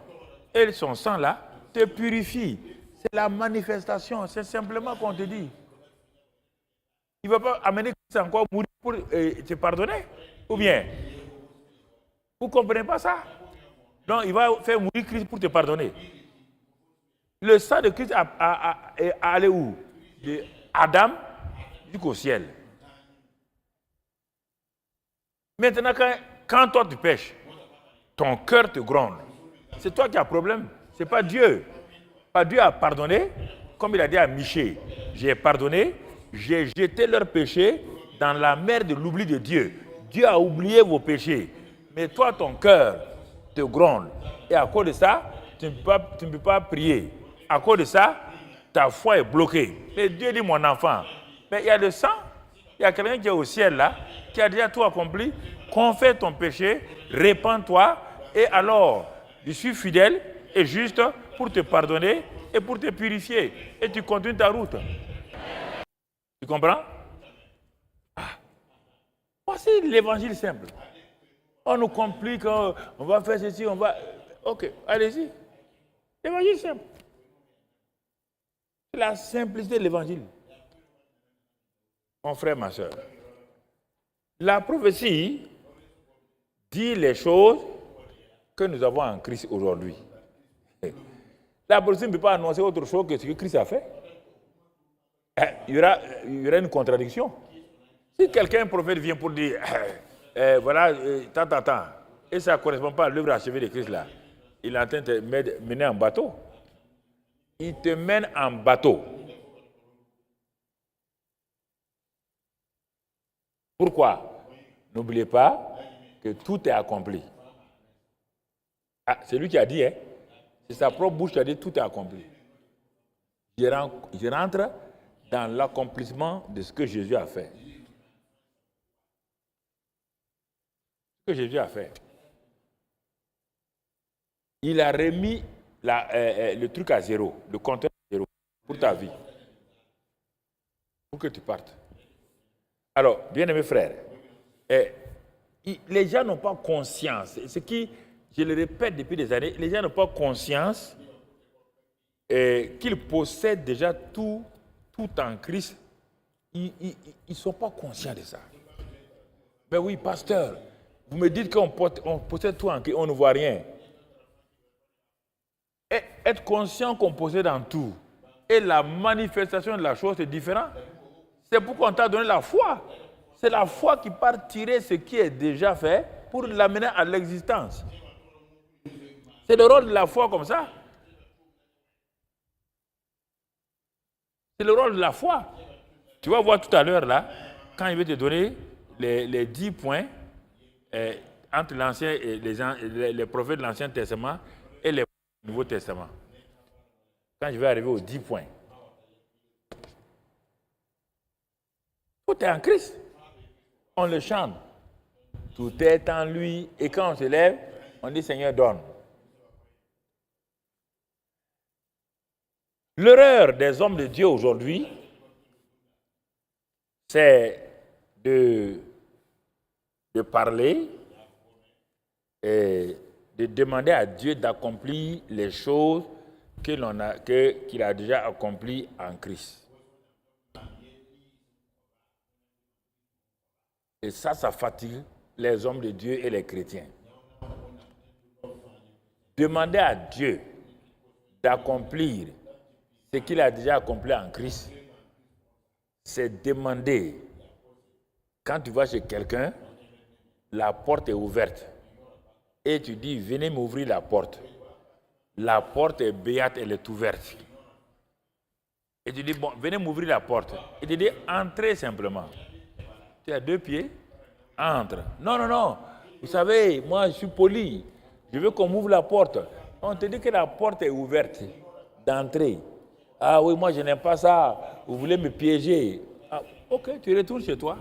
Speaker 1: et son sang là te purifie. C'est la manifestation, c'est simplement qu'on te dit. Il ne va pas amener Christ encore mourir pour te pardonner? Ou bien? Vous ne comprenez pas ça? Donc il va faire mourir Christ pour te pardonner. Le sang de Christ est allé où? De Adam jusqu'au ciel. Maintenant, quand toi tu pêches, ton cœur te gronde. C'est toi qui as un problème. Ce n'est pas Dieu. Pas Dieu a pardonné, comme il a dit à Michée. J'ai pardonné, j'ai jeté leurs péchés dans la mer de l'oubli de Dieu. Dieu a oublié vos péchés. Mais toi, ton cœur te gronde. Et à cause de ça, tu ne peux pas prier. À cause de ça, ta foi est bloquée. Mais Dieu dit, mon enfant, mais il y a le sang, il y a quelqu'un qui est au ciel là, qui a déjà tout accompli. Confesse ton péché, répands-toi, et alors, je suis fidèle et juste pour te pardonner et pour te purifier. Et tu continues ta route. Tu comprends? Voici l'évangile simple. On nous complique, on va faire ceci, on va... Ok, allez-y. L'évangile simple. C'est la simplicité de l'évangile. Mon frère, ma soeur. La prophétie dit les choses que nous avons en Christ aujourd'hui. La prophétie ne peut pas annoncer autre chose que ce que Christ a fait. Il y aura une contradiction. Si quelqu'un, un prophète, vient pour dire, voilà, tant, et ça ne correspond pas à l'œuvre achevée de Christ là, il est en train de te mener en bateau. Il te mène en bateau. Pourquoi? N'oubliez pas que tout est accompli. Ah, c'est lui qui a dit, c'est sa propre bouche qui a dit tout est accompli. Je rentre dans l'accomplissement de ce que Jésus a fait. Ce que Jésus a fait. Il a remis le truc à zéro, le compteur à zéro pour ta vie. Pour que tu partes. Alors, bien-aimés frères, les gens n'ont pas conscience. Ce qui, je le répète depuis des années, les gens n'ont pas conscience qu'ils possèdent déjà tout en Christ. Ils ne sont pas conscients de ça. Mais oui, pasteur, vous me dites qu'on possède tout en Christ, on ne voit rien. Et être conscient qu'on possède en tout et la manifestation de la chose, c'est différent. C'est pourquoi on t'a donné la foi. C'est la foi qui part tirer ce qui est déjà fait pour l'amener à l'existence. C'est le rôle de la foi comme ça. C'est le rôle de la foi. Tu vas voir tout à l'heure là, quand il va te donner les 10 points entre l'ancien et les prophètes de l'Ancien Testament et les Nouveau Testament. Quand je vais arriver aux 10 points, Tout est en Christ. On le chante. Tout est en lui. Et quand on se lève, on dit Seigneur, donne. L'erreur des hommes de Dieu aujourd'hui, c'est de parler et de demander à Dieu d'accomplir les choses qu'il a déjà accomplies en Christ. Et ça fatigue les hommes de Dieu et les chrétiens. Demander à Dieu d'accomplir ce qu'il a déjà accompli en Christ, c'est demander, quand tu vas chez quelqu'un, la porte est ouverte. Et tu dis, venez m'ouvrir la porte. La porte est béate, elle est ouverte. Et tu dis, bon, venez m'ouvrir la porte. Et tu dis, entrez simplement. Tu as 2 pieds, entre. Non. Vous savez, moi, je suis poli. Je veux qu'on m'ouvre la porte. On te dit que la porte est ouverte d'entrée. Ah oui, moi, je n'aime pas ça. Vous voulez me piéger. Ah, ok, tu retournes chez toi.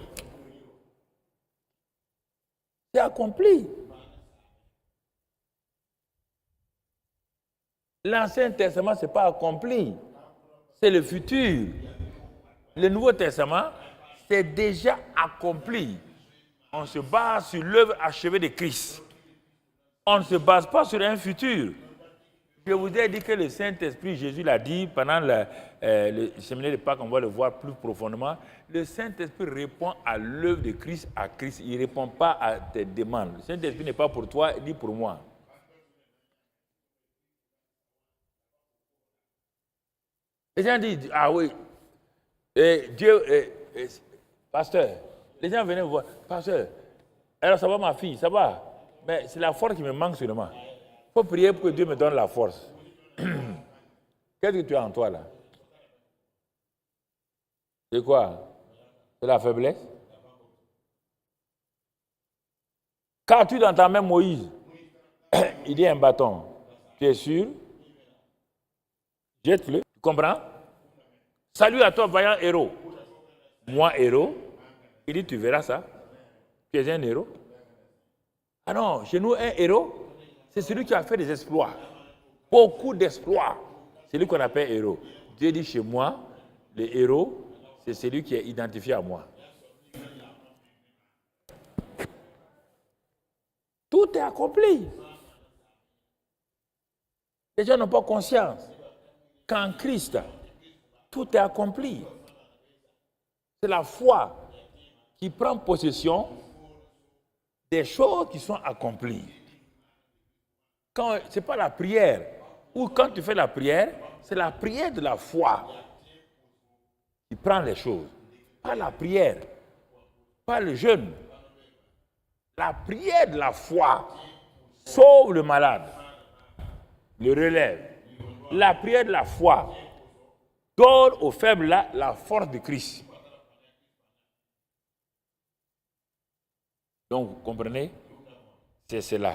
Speaker 1: C'est accompli. L'Ancien Testament, ce n'est pas accompli. C'est le futur. Le Nouveau Testament, c'est déjà accompli. On se base sur l'œuvre achevée de Christ. On ne se base pas sur un futur. Je vous ai dit que le Saint-Esprit, Jésus l'a dit pendant le séminaire de Pâques, on va le voir plus profondément. Le Saint-Esprit répond à l'œuvre de Christ à Christ. Il ne répond pas à tes demandes. Le Saint-Esprit n'est pas pour toi, ni pour moi. Les gens disent, ah oui, Dieu, pasteur, les gens venaient me voir, pasteur, alors ça va ma fille, ça va, mais c'est la force qui me manque seulement. Il faut prier pour que Dieu me donne la force. Qu'est-ce que tu as en toi là? C'est quoi? C'est la faiblesse? Qu'as-tu dans ta main, Moïse? Il dit un bâton. Tu es sûr? Jette-le. Tu comprends? Salut à toi, vaillant héros. Moi, héros. Il dit, tu verras ça. Tu es un héros. Ah non, chez nous, un héros, c'est celui qui a fait des exploits. Beaucoup d'exploits. C'est lui qu'on appelle héros. Dieu dit, chez moi, le héros, c'est celui qui est identifié à moi. Tout est accompli. Les gens n'ont pas conscience qu'en Christ, tout est accompli. C'est la foi qui prend possession des choses qui sont accomplies. Ce n'est pas la prière. Ou quand tu fais la prière, c'est la prière de la foi qui prend les choses. Pas la prière, pas le jeûne. La prière de la foi sauve le malade, le relève. La prière de la foi donne aux faibles la force de Christ. Donc, vous comprenez? C'est cela.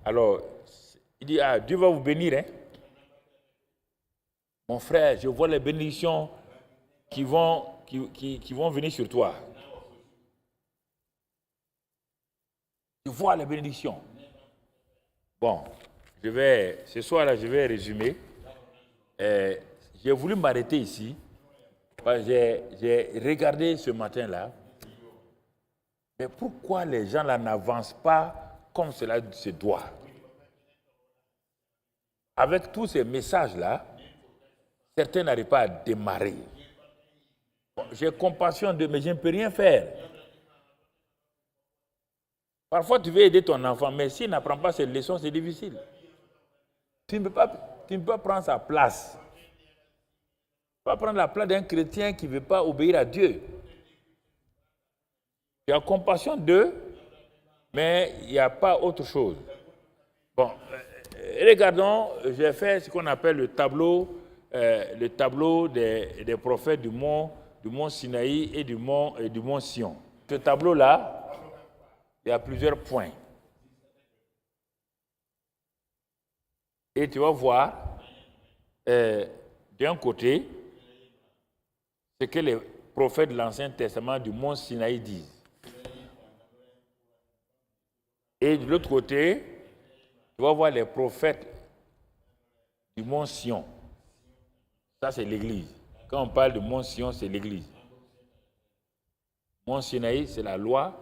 Speaker 1: Alors, il dit, ah, Dieu va vous bénir. Hein? Mon frère, je vois les bénédictions qui vont venir sur toi. Je vois les bénédictions. Bon, ce soir-là, je vais résumer. J'ai voulu m'arrêter ici. J'ai regardé ce matin-là. Mais pourquoi les gens là n'avancent pas comme cela se doit? Avec tous ces messages-là, certains n'arrivent pas à démarrer. Bon, j'ai compassion d'eux, mais je ne peux rien faire. Parfois, tu veux aider ton enfant, mais s'il n'apprend pas ces leçons, c'est difficile. Tu ne peux pas prendre sa place. Tu ne peux pas prendre la place d'un chrétien qui ne veut pas obéir à Dieu. Tu as compassion d'eux, mais il n'y a pas autre chose. Bon, regardons, j'ai fait ce qu'on appelle le tableau des prophètes du mont Sinaï et du mont Sion. Ce tableau-là, il y a plusieurs points. Et tu vas voir, d'un côté, ce que prophètes de l'Ancien Testament du mont Sinaï disent. Et de l'autre côté, tu vas voir les prophètes du mont Sion. Ça, c'est l'Église. Quand on parle de mont Sion, c'est l'Église. Mont Sinaï, c'est la loi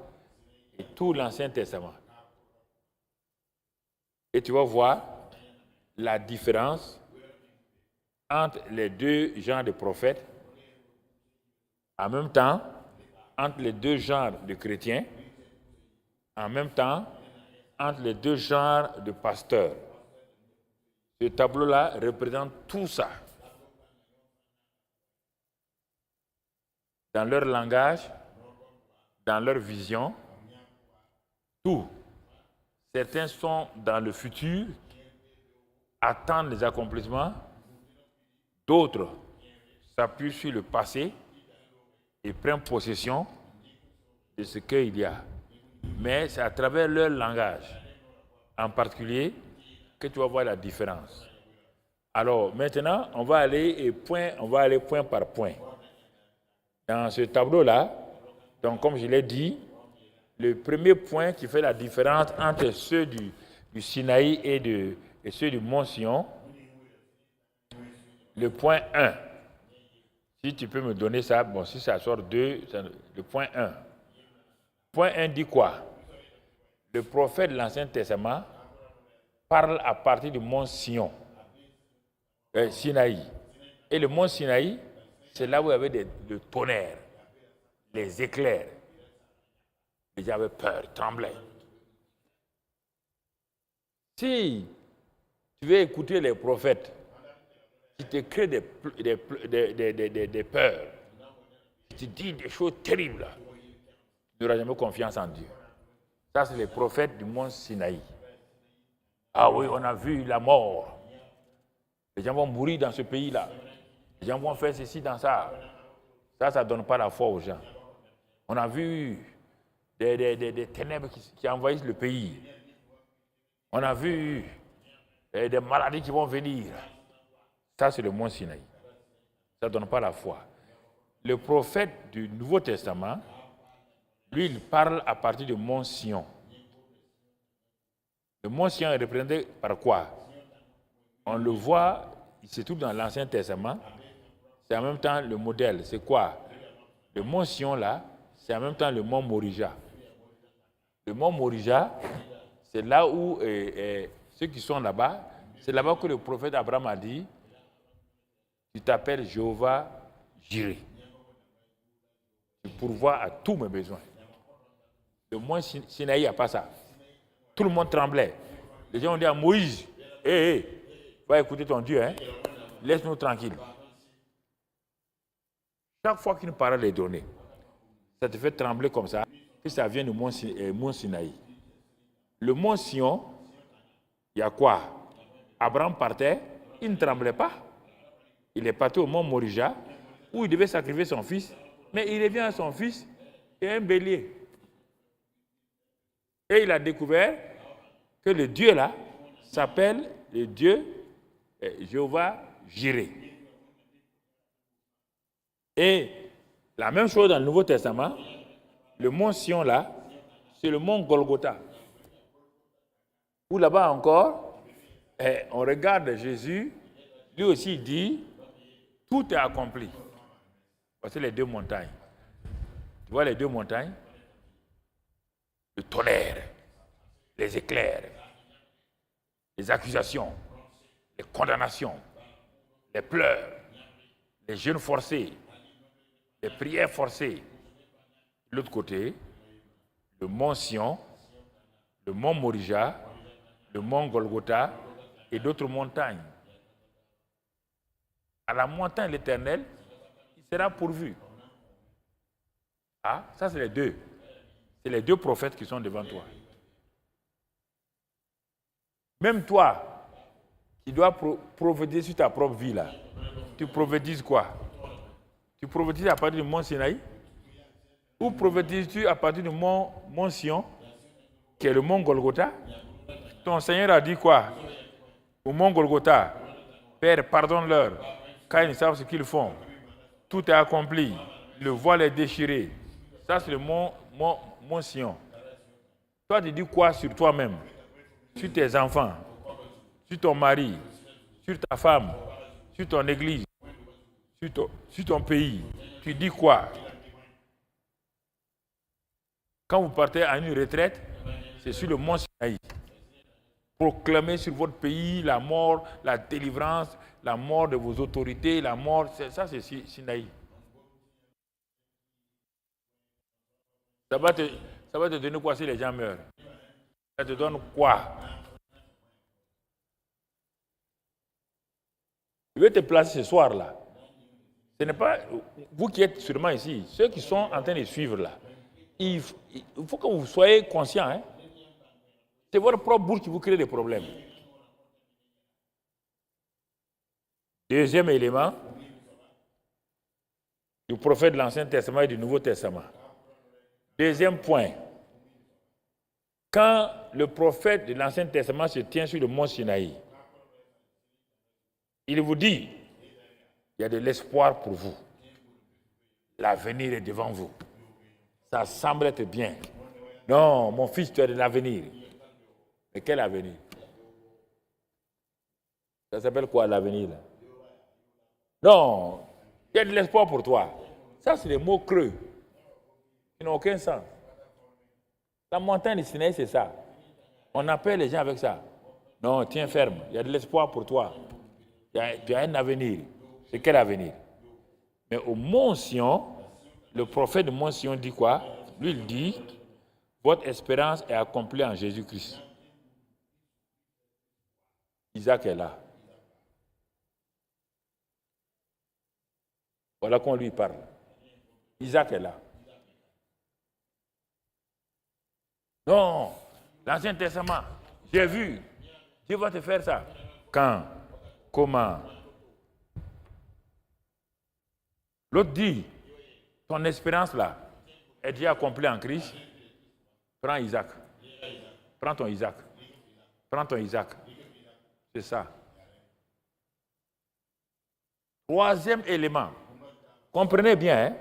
Speaker 1: et tout l'Ancien Testament. Et tu vas voir la différence entre les deux genres de prophètes, en même temps, entre les deux genres de chrétiens, en même temps, entre les deux genres de pasteurs. Ce tableau-là représente tout ça. Dans leur langage, dans leur vision, tout. Certains sont dans le futur, attendent les accomplissements. D'autres s'appuient sur le passé et prennent possession de ce qu'il y a. Mais c'est à travers leur langage, en particulier, que tu vas voir la différence. Alors maintenant, on va aller point par point. Dans ce tableau-là, donc comme je l'ai dit, le premier point qui fait la différence entre ceux du Sinaï et ceux du mont Sion, le point 1. Si tu peux me donner ça, bon, si ça sort 2, le point 1. Point 1 dit quoi? Le prophète de l'Ancien Testament parle à partir du mont Sion, Sinaï. Et le mont Sinaï, c'est là où il y avait le tonnerre, les éclairs. Les gens avaient peur, tremblaient. Si tu veux écouter les prophètes qui te créent des peurs, qui te disent des choses terribles, tu n'auras jamais confiance en Dieu. Ça, c'est les prophètes du mont Sinaï. Ah oui, on a vu la mort. Les gens vont mourir dans ce pays-là. Les gens vont faire ceci dans ça. Ça ne donne pas la foi aux gens. On a vu des ténèbres qui envahissent le pays. On a vu des maladies qui vont venir. Ça, c'est le mont Sinaï. Ça ne donne pas la foi. Le prophète du Nouveau Testament, lui, il parle à partir du mont Sion. Le mont Sion est représenté par quoi? On le voit, c'est tout dans l'Ancien Testament. C'est en même temps le modèle. C'est quoi? Le mont Sion, là, c'est en même temps le mont Morija. Le mont Morija, c'est là où ceux qui sont là-bas, c'est là-bas que le prophète Abraham a dit, tu t'appelles Jéhovah Jireh. Tu pourvois à tous mes besoins. Le mont Sinaï, il n'y a pas ça. Tout le monde tremblait. Les gens ont dit à Moïse, va écouter ton Dieu, hein? Laisse-nous tranquilles. Chaque fois qu'une parole est donnée, ça te fait trembler comme ça, que ça vient du mont Sinaï. Le mont Sion, il y a quoi? Abraham partait, il ne tremblait pas. Il est parti au mont Morija, où il devait sacrifier son fils, mais il revient à son fils et un bélier. Et il a découvert que le Dieu là s'appelle le Dieu Jéhovah Jireh. Et la même chose dans le Nouveau Testament, le mont Sion là, c'est le mont Golgotha. Où là-bas encore, on regarde Jésus, lui aussi il dit, tout est accompli. Voici les deux montagnes. Tu vois les deux montagnes? Le tonnerre, les éclairs, les accusations, les condamnations, les pleurs, les jeûnes forcés, les prières forcées. De l'autre côté, le mont Sion, le mont Morija, le mont Golgotha et d'autres montagnes. À la montagne de l'Éternel, il sera pourvu. Ah, ça c'est les deux. C'est les deux prophètes qui sont devant toi. Même toi, qui dois prophétiser sur ta propre vie là, tu prophétises quoi? Tu prophétises à partir du mont Sinaï? Ou prophétises-tu à partir du mont Sion, qui est le mont Golgotha? Ton Seigneur a dit quoi? Au mont Golgotha, Père, pardonne-leur, car ils ne savent ce qu'ils font. Tout est accompli. Le voile est déchiré. Ça, c'est le mont Sion. Toi, tu dis quoi sur toi-même? Sur tes enfants, sur ton mari, sur ta femme, sur ton église, sur ton pays. Tu dis quoi? Quand vous partez à une retraite, c'est sur le mont Sinaï. Proclamez sur votre pays la mort, la délivrance, la mort de vos autorités, la mort, ça c'est Sinaï. Ça va te donner quoi si les gens meurent? Ça te donne quoi? Je vais te placer ce soir-là. Ce n'est pas vous qui êtes sûrement ici, ceux qui sont en train de suivre là. Il faut que vous soyez conscients. Hein? C'est votre propre bouche qui vous crée des problèmes. Deuxième élément, du prophète de l'Ancien Testament et du Nouveau Testament. Deuxième point, quand le prophète de l'Ancien Testament se tient sur le mont Sinaï, il vous dit, il y a de l'espoir pour vous. L'avenir est devant vous. Ça semble être bien. Non, mon fils, tu as de l'avenir. Mais quel avenir? Ça s'appelle quoi l'avenir? Non, il y a de l'espoir pour toi. Ça, c'est des mots creux. Ils n'ont aucun sens. La montagne du Sinaï, c'est ça. On appelle les gens avec ça. Non, tiens ferme. Il y a de l'espoir pour toi. Tu as un avenir. C'est quel avenir? Mais au mont Sion, le prophète de mont Sion dit quoi? Lui, il dit, votre espérance est accomplie en Jésus-Christ. Isaac est là. Voilà qu'on lui parle. Isaac est là. Non, l'Ancien Testament, j'ai vu. Dieu va te faire ça. Quand? Comment? L'autre dit, ton espérance là est déjà accomplie en Christ. Prends Isaac. Prends ton Isaac. Prends ton Isaac. C'est ça. Troisième élément. Comprenez bien, hein?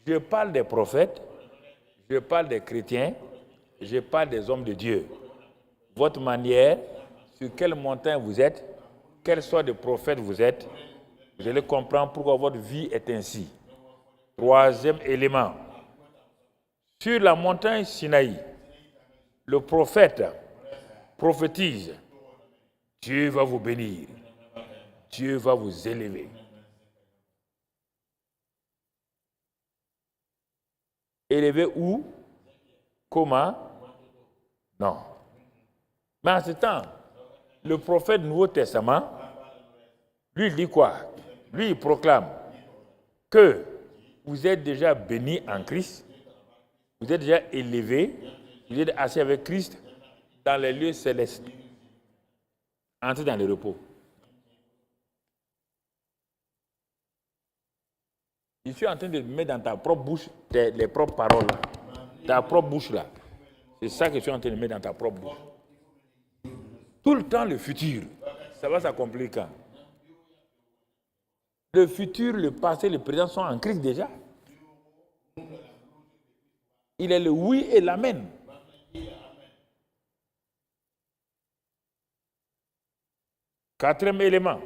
Speaker 1: Je parle des prophètes, je parle des chrétiens, je parle des hommes de Dieu. Votre manière, sur quelle montagne vous êtes, quelle sorte de prophète vous êtes, vous allez comprendre pourquoi votre vie est ainsi. Troisième élément. Sur la montagne Sinaï, le prophète prophétise. Dieu va vous bénir. Dieu va vous élever. Élever où? Comment? Non. Mais en ce temps, le prophète du Nouveau Testament, lui, il dit quoi? Lui, il proclame que vous êtes déjà bénis en Christ, vous êtes déjà élevés, vous êtes assis avec Christ dans les lieux célestes. Entrez dans le repos. Je suis en train de mettre dans ta propre bouche les propres paroles. Ta propre bouche là. C'est ça que je suis en train de mettre dans ta propre bouche. Tout le temps, le futur, ça va s'accomplir quand? Le futur, le passé, le présent sont en Christ déjà. Il est le oui et l'amen. Quatrième élément.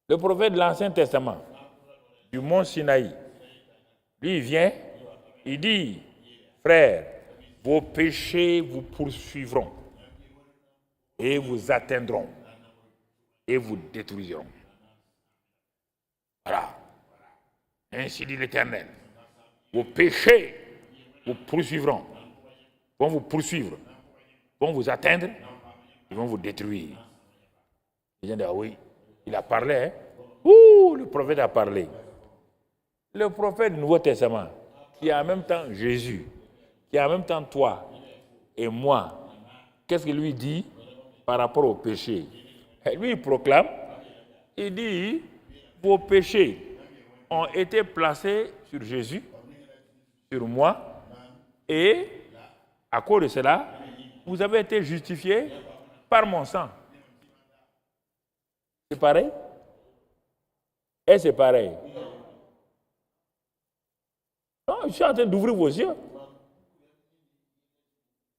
Speaker 1: Le prophète de l'Ancien Testament, du mont Sinaï, lui, il vient, il dit, frères, vos péchés vous poursuivront et vous atteindront et vous détruiront. Voilà. Ainsi dit l'Éternel. Vos péchés vous poursuivront, vont vous poursuivre, vont vous atteindre, ils vont vous détruire. Les gens disent, ah oui, il a parlé, hein? Ouh, le prophète a parlé. Le prophète du Nouveau Testament, qui est en même temps Jésus, qui est en même temps toi et moi, qu'est-ce qu'il lui dit par rapport au péché? Et lui, il proclame, il dit, vos péchés ont été placés sur Jésus, sur moi, et à cause de cela, vous avez été justifiés par mon sang. C'est pareil? Et c'est pareil. Non, je suis en train d'ouvrir vos yeux.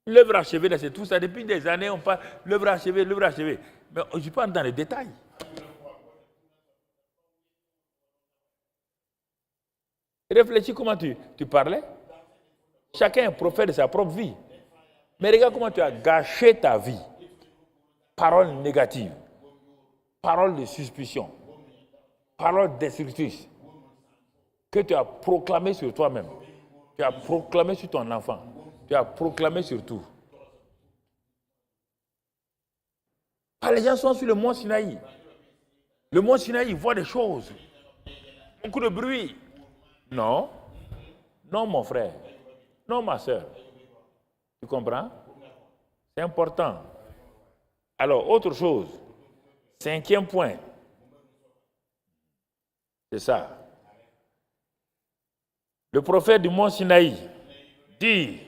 Speaker 1: L'œuvre achevée, c'est tout ça. Depuis des années, on parle l'œuvre achevée, l'œuvre achevée. Mais je parle dans les détails. Réfléchis comment tu parlais. Chacun est prophète de sa propre vie. Mais regarde comment tu as gâché ta vie. Paroles négatives, paroles de suspicion, paroles destructrices que tu as proclamées sur toi-même. Tu as proclamé sur ton enfant. Tu as proclamé sur tout. Les gens sont sur le mont Sinaï. Le mont Sinaï, ils voient des choses. Beaucoup de bruit. Non. Non, mon frère. Non, ma soeur. Tu comprends? C'est important. Alors, autre chose. 5e point. C'est ça. Le prophète du mont Sinaï dit,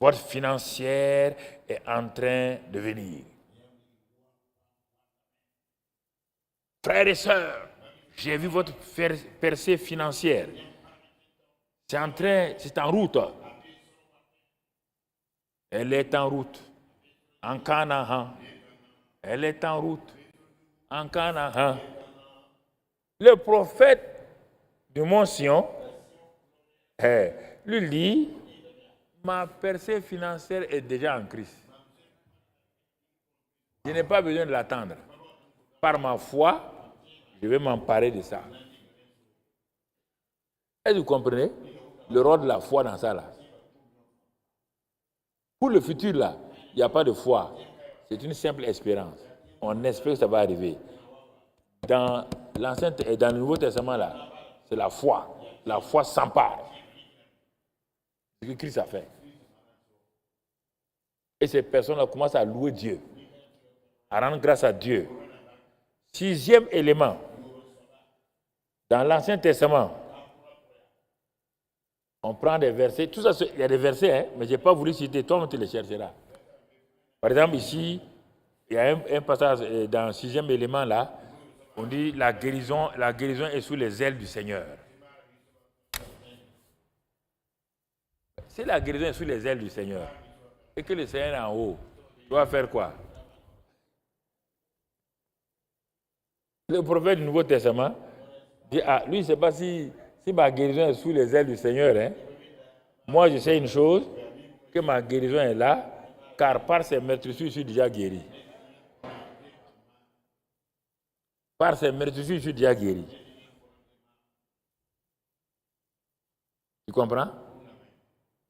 Speaker 1: votre financière est en train de venir. Frères et sœurs, j'ai vu votre percée financière. C'est en route. Elle est en route. En Canaan. Elle est en route. En Canaan. Le prophète du mont Sion, lui dit, ma percée financière est déjà en crise. Je n'ai pas besoin de l'attendre. Par ma foi, je vais m'emparer de ça. Est-ce que vous comprenez le rôle de la foi dans ça là? Pour le futur là, il n'y a pas de foi. C'est une simple espérance. On espère que ça va arriver. Dans l'Ancien et dans le Nouveau Testament là, c'est la foi. La foi s'empare. C'est ce que Christ a fait. Et ces personnes-là commencent à louer Dieu, à rendre grâce à Dieu. 6e élément, dans l'Ancien Testament, on prend des versets, tout ça, il y a des versets, mais je n'ai pas voulu citer, toi, tu les chercheras. Par exemple, ici, il y a un passage dans le 6e élément, là, on dit la guérison est sous les ailes du Seigneur. Si la guérison est sous les ailes du Seigneur, et que le Seigneur est en haut, tu vas faire quoi? Le prophète du Nouveau Testament dit, lui, je ne sais pas si ma guérison est sous les ailes du Seigneur. Hein. Moi, je sais une chose, que ma guérison est là, car par ses meurtrissures, je suis déjà guéri. Par ses meurtrissures, je suis déjà guéri. Tu comprends?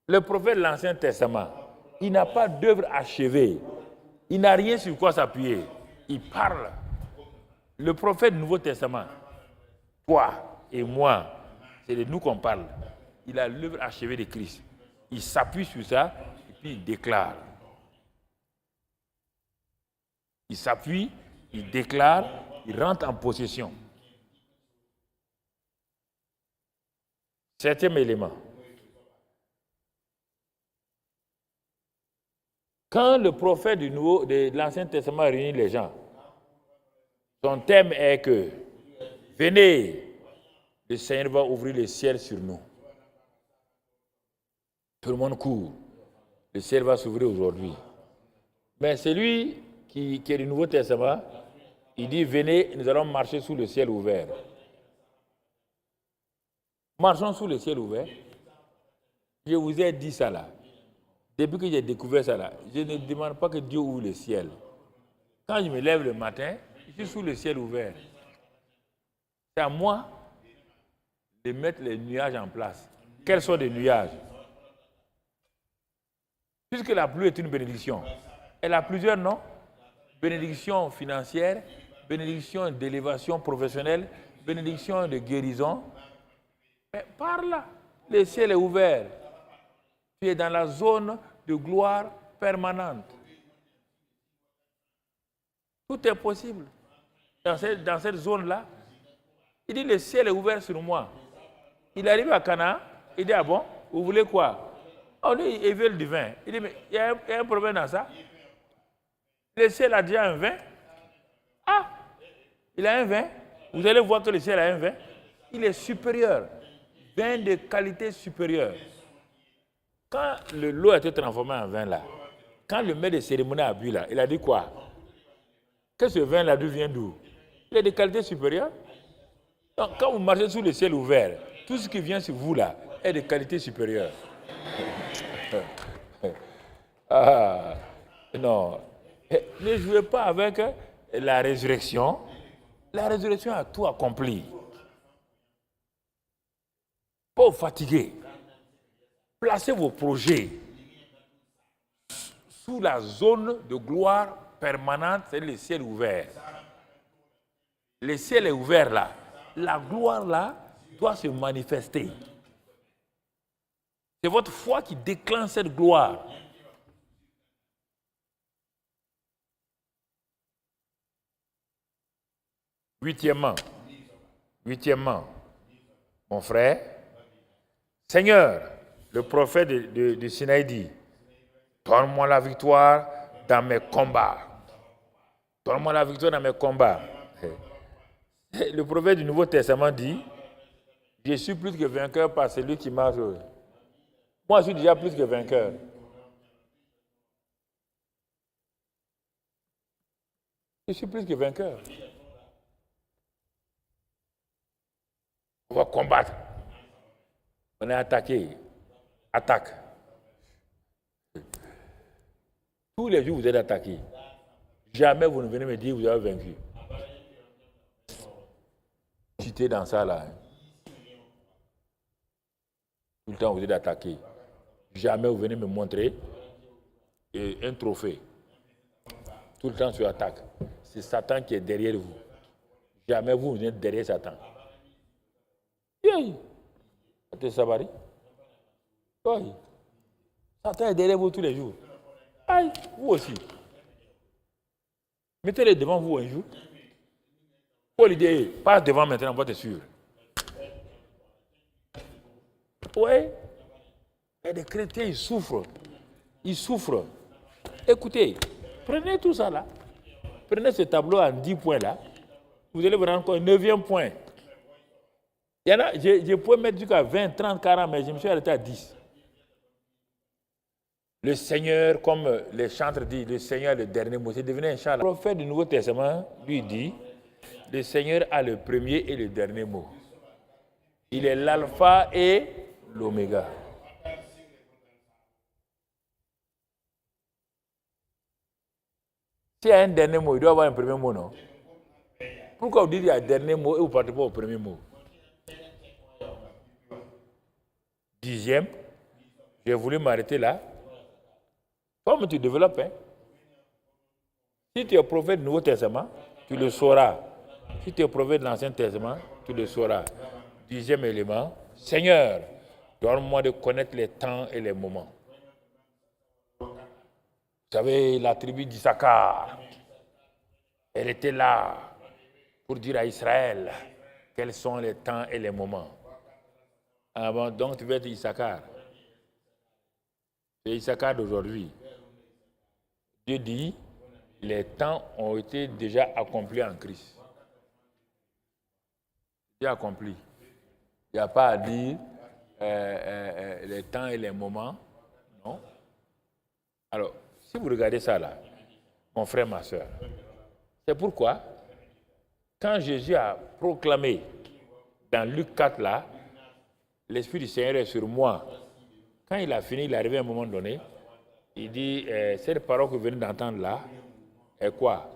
Speaker 1: Le prophète de l'Ancien Testament, il n'a pas d'œuvre achevée. Il n'a rien sur quoi s'appuyer. Il parle. Le prophète du Nouveau Testament, toi et moi, c'est de nous qu'on parle. Il a l'œuvre achevée de Christ. Il s'appuie sur ça et puis il déclare. Il s'appuie, il déclare, il rentre en possession. 7e élément. Quand le prophète de l'Ancien Testament réunit les gens, son thème est que venez, le Seigneur va ouvrir le ciel sur nous. Tout le monde court. Le ciel va s'ouvrir aujourd'hui. Mais celui qui est du Nouveau Testament, il dit venez, nous allons marcher sous le ciel ouvert. Marchons sous le ciel ouvert. Je vous ai dit ça là. Depuis que j'ai découvert ça là, je ne demande pas que Dieu ouvre le ciel. Quand je me lève le matin, je suis sous le ciel ouvert. C'est à moi de mettre les nuages en place. Quels sont les nuages? Puisque la pluie est une bénédiction. Elle a plusieurs noms. Bénédiction financière, bénédiction d'élévation professionnelle, bénédiction de guérison. Mais par là, le ciel est ouvert. Tu es dans la zone de gloire permanente. Tout est possible. Dans cette zone-là, il dit le ciel est ouvert sur moi. Il arrive à Cana, il dit ah bon, vous voulez quoi? On dit il veut du vin. Il dit mais il y a un problème dans ça. Le ciel a déjà un vin. Ah, il a un vin. Vous allez voir que le ciel a un vin. Il est supérieur. Vin de qualité supérieure. Quand l'eau a été transformée en vin là, quand le maître de cérémonie a bu là, il a dit quoi? Que ce vin là vient d'où? Il est de qualité supérieure. Donc quand vous marchez sous le ciel ouvert, tout ce qui vient sur vous là est de qualité supérieure. Ah, non. Ne jouez pas avec la résurrection. La résurrection a tout accompli. Pas vous fatiguer. Placez vos projets sous la zone de gloire permanente, c'est le ciel ouvert. Le ciel est ouvert là. La gloire là doit se manifester. C'est votre foi qui déclenche cette gloire. Huitièmement, mon frère, Seigneur, le prophète de Sinaï dit, donne-moi la victoire dans mes combats. Donne-moi la victoire dans mes combats. Le prophète du Nouveau Testament dit, je suis plus que vainqueur par celui qui marche. Moi, je suis déjà plus que vainqueur. Je suis plus que vainqueur. On va combattre. On est attaqué. Attaque. Tous les jours, vous êtes attaqué. Jamais vous ne venez me dire que vous avez vaincu. J'étais dans ça là. Tout le temps, vous êtes attaqué. Jamais vous venez me montrer un trophée. Tout le temps, sur attaque. C'est Satan qui est derrière vous. Jamais vous êtes derrière Satan. Sabari. Oui. Satan est derrière vous tous les jours. Aïe, vous aussi. Mettez-les devant vous un jour. Pour l'idée, passe devant maintenant, vous êtes sûr. Oui. Et des chrétiens, ils souffrent. Ils souffrent. Écoutez, prenez tout ça là. Prenez ce tableau en 10 points là. Vous allez vous rendre compte, 9e point. Il y en a, je pouvais mettre jusqu'à 20, 30, 40, mais je me suis arrêté à 10. Le Seigneur, comme les chantres disent, le Seigneur le dernier mot, c'est devenu un chant. Le prophète du Nouveau Testament lui dit, le Seigneur a le premier et le dernier mot. Il est l'alpha et l'oméga. S'il y a un dernier mot, il doit avoir un premier mot, non? Pourquoi vous dites qu'il y a un dernier mot et vous ne partez pas au premier mot? 10e, j'ai voulu m'arrêter là. Comme tu développes, hein? Si tu es prophète du Nouveau Testament, tu le sauras. Si tu es prophète de l'Ancien Testament, tu le sauras. 10e élément, Seigneur, donne-moi de connaître les temps et les moments. Vous savez, la tribu d'Issachar, elle était là pour dire à Israël quels sont les temps et les moments. Ah bon, donc tu veux être Issachar. C'est Issachar d'aujourd'hui. Dieu dit, les temps ont été déjà accomplis en Christ. Déjà accompli. Il n'y a pas à dire les temps et les moments. Non. Alors, si vous regardez ça là, mon frère, ma soeur, c'est pourquoi, quand Jésus a proclamé dans Luc 4 là, l'Esprit du Seigneur est sur moi. Quand il a fini, il est arrivé à un moment donné, il dit, cette parole que vous venez d'entendre là, est quoi?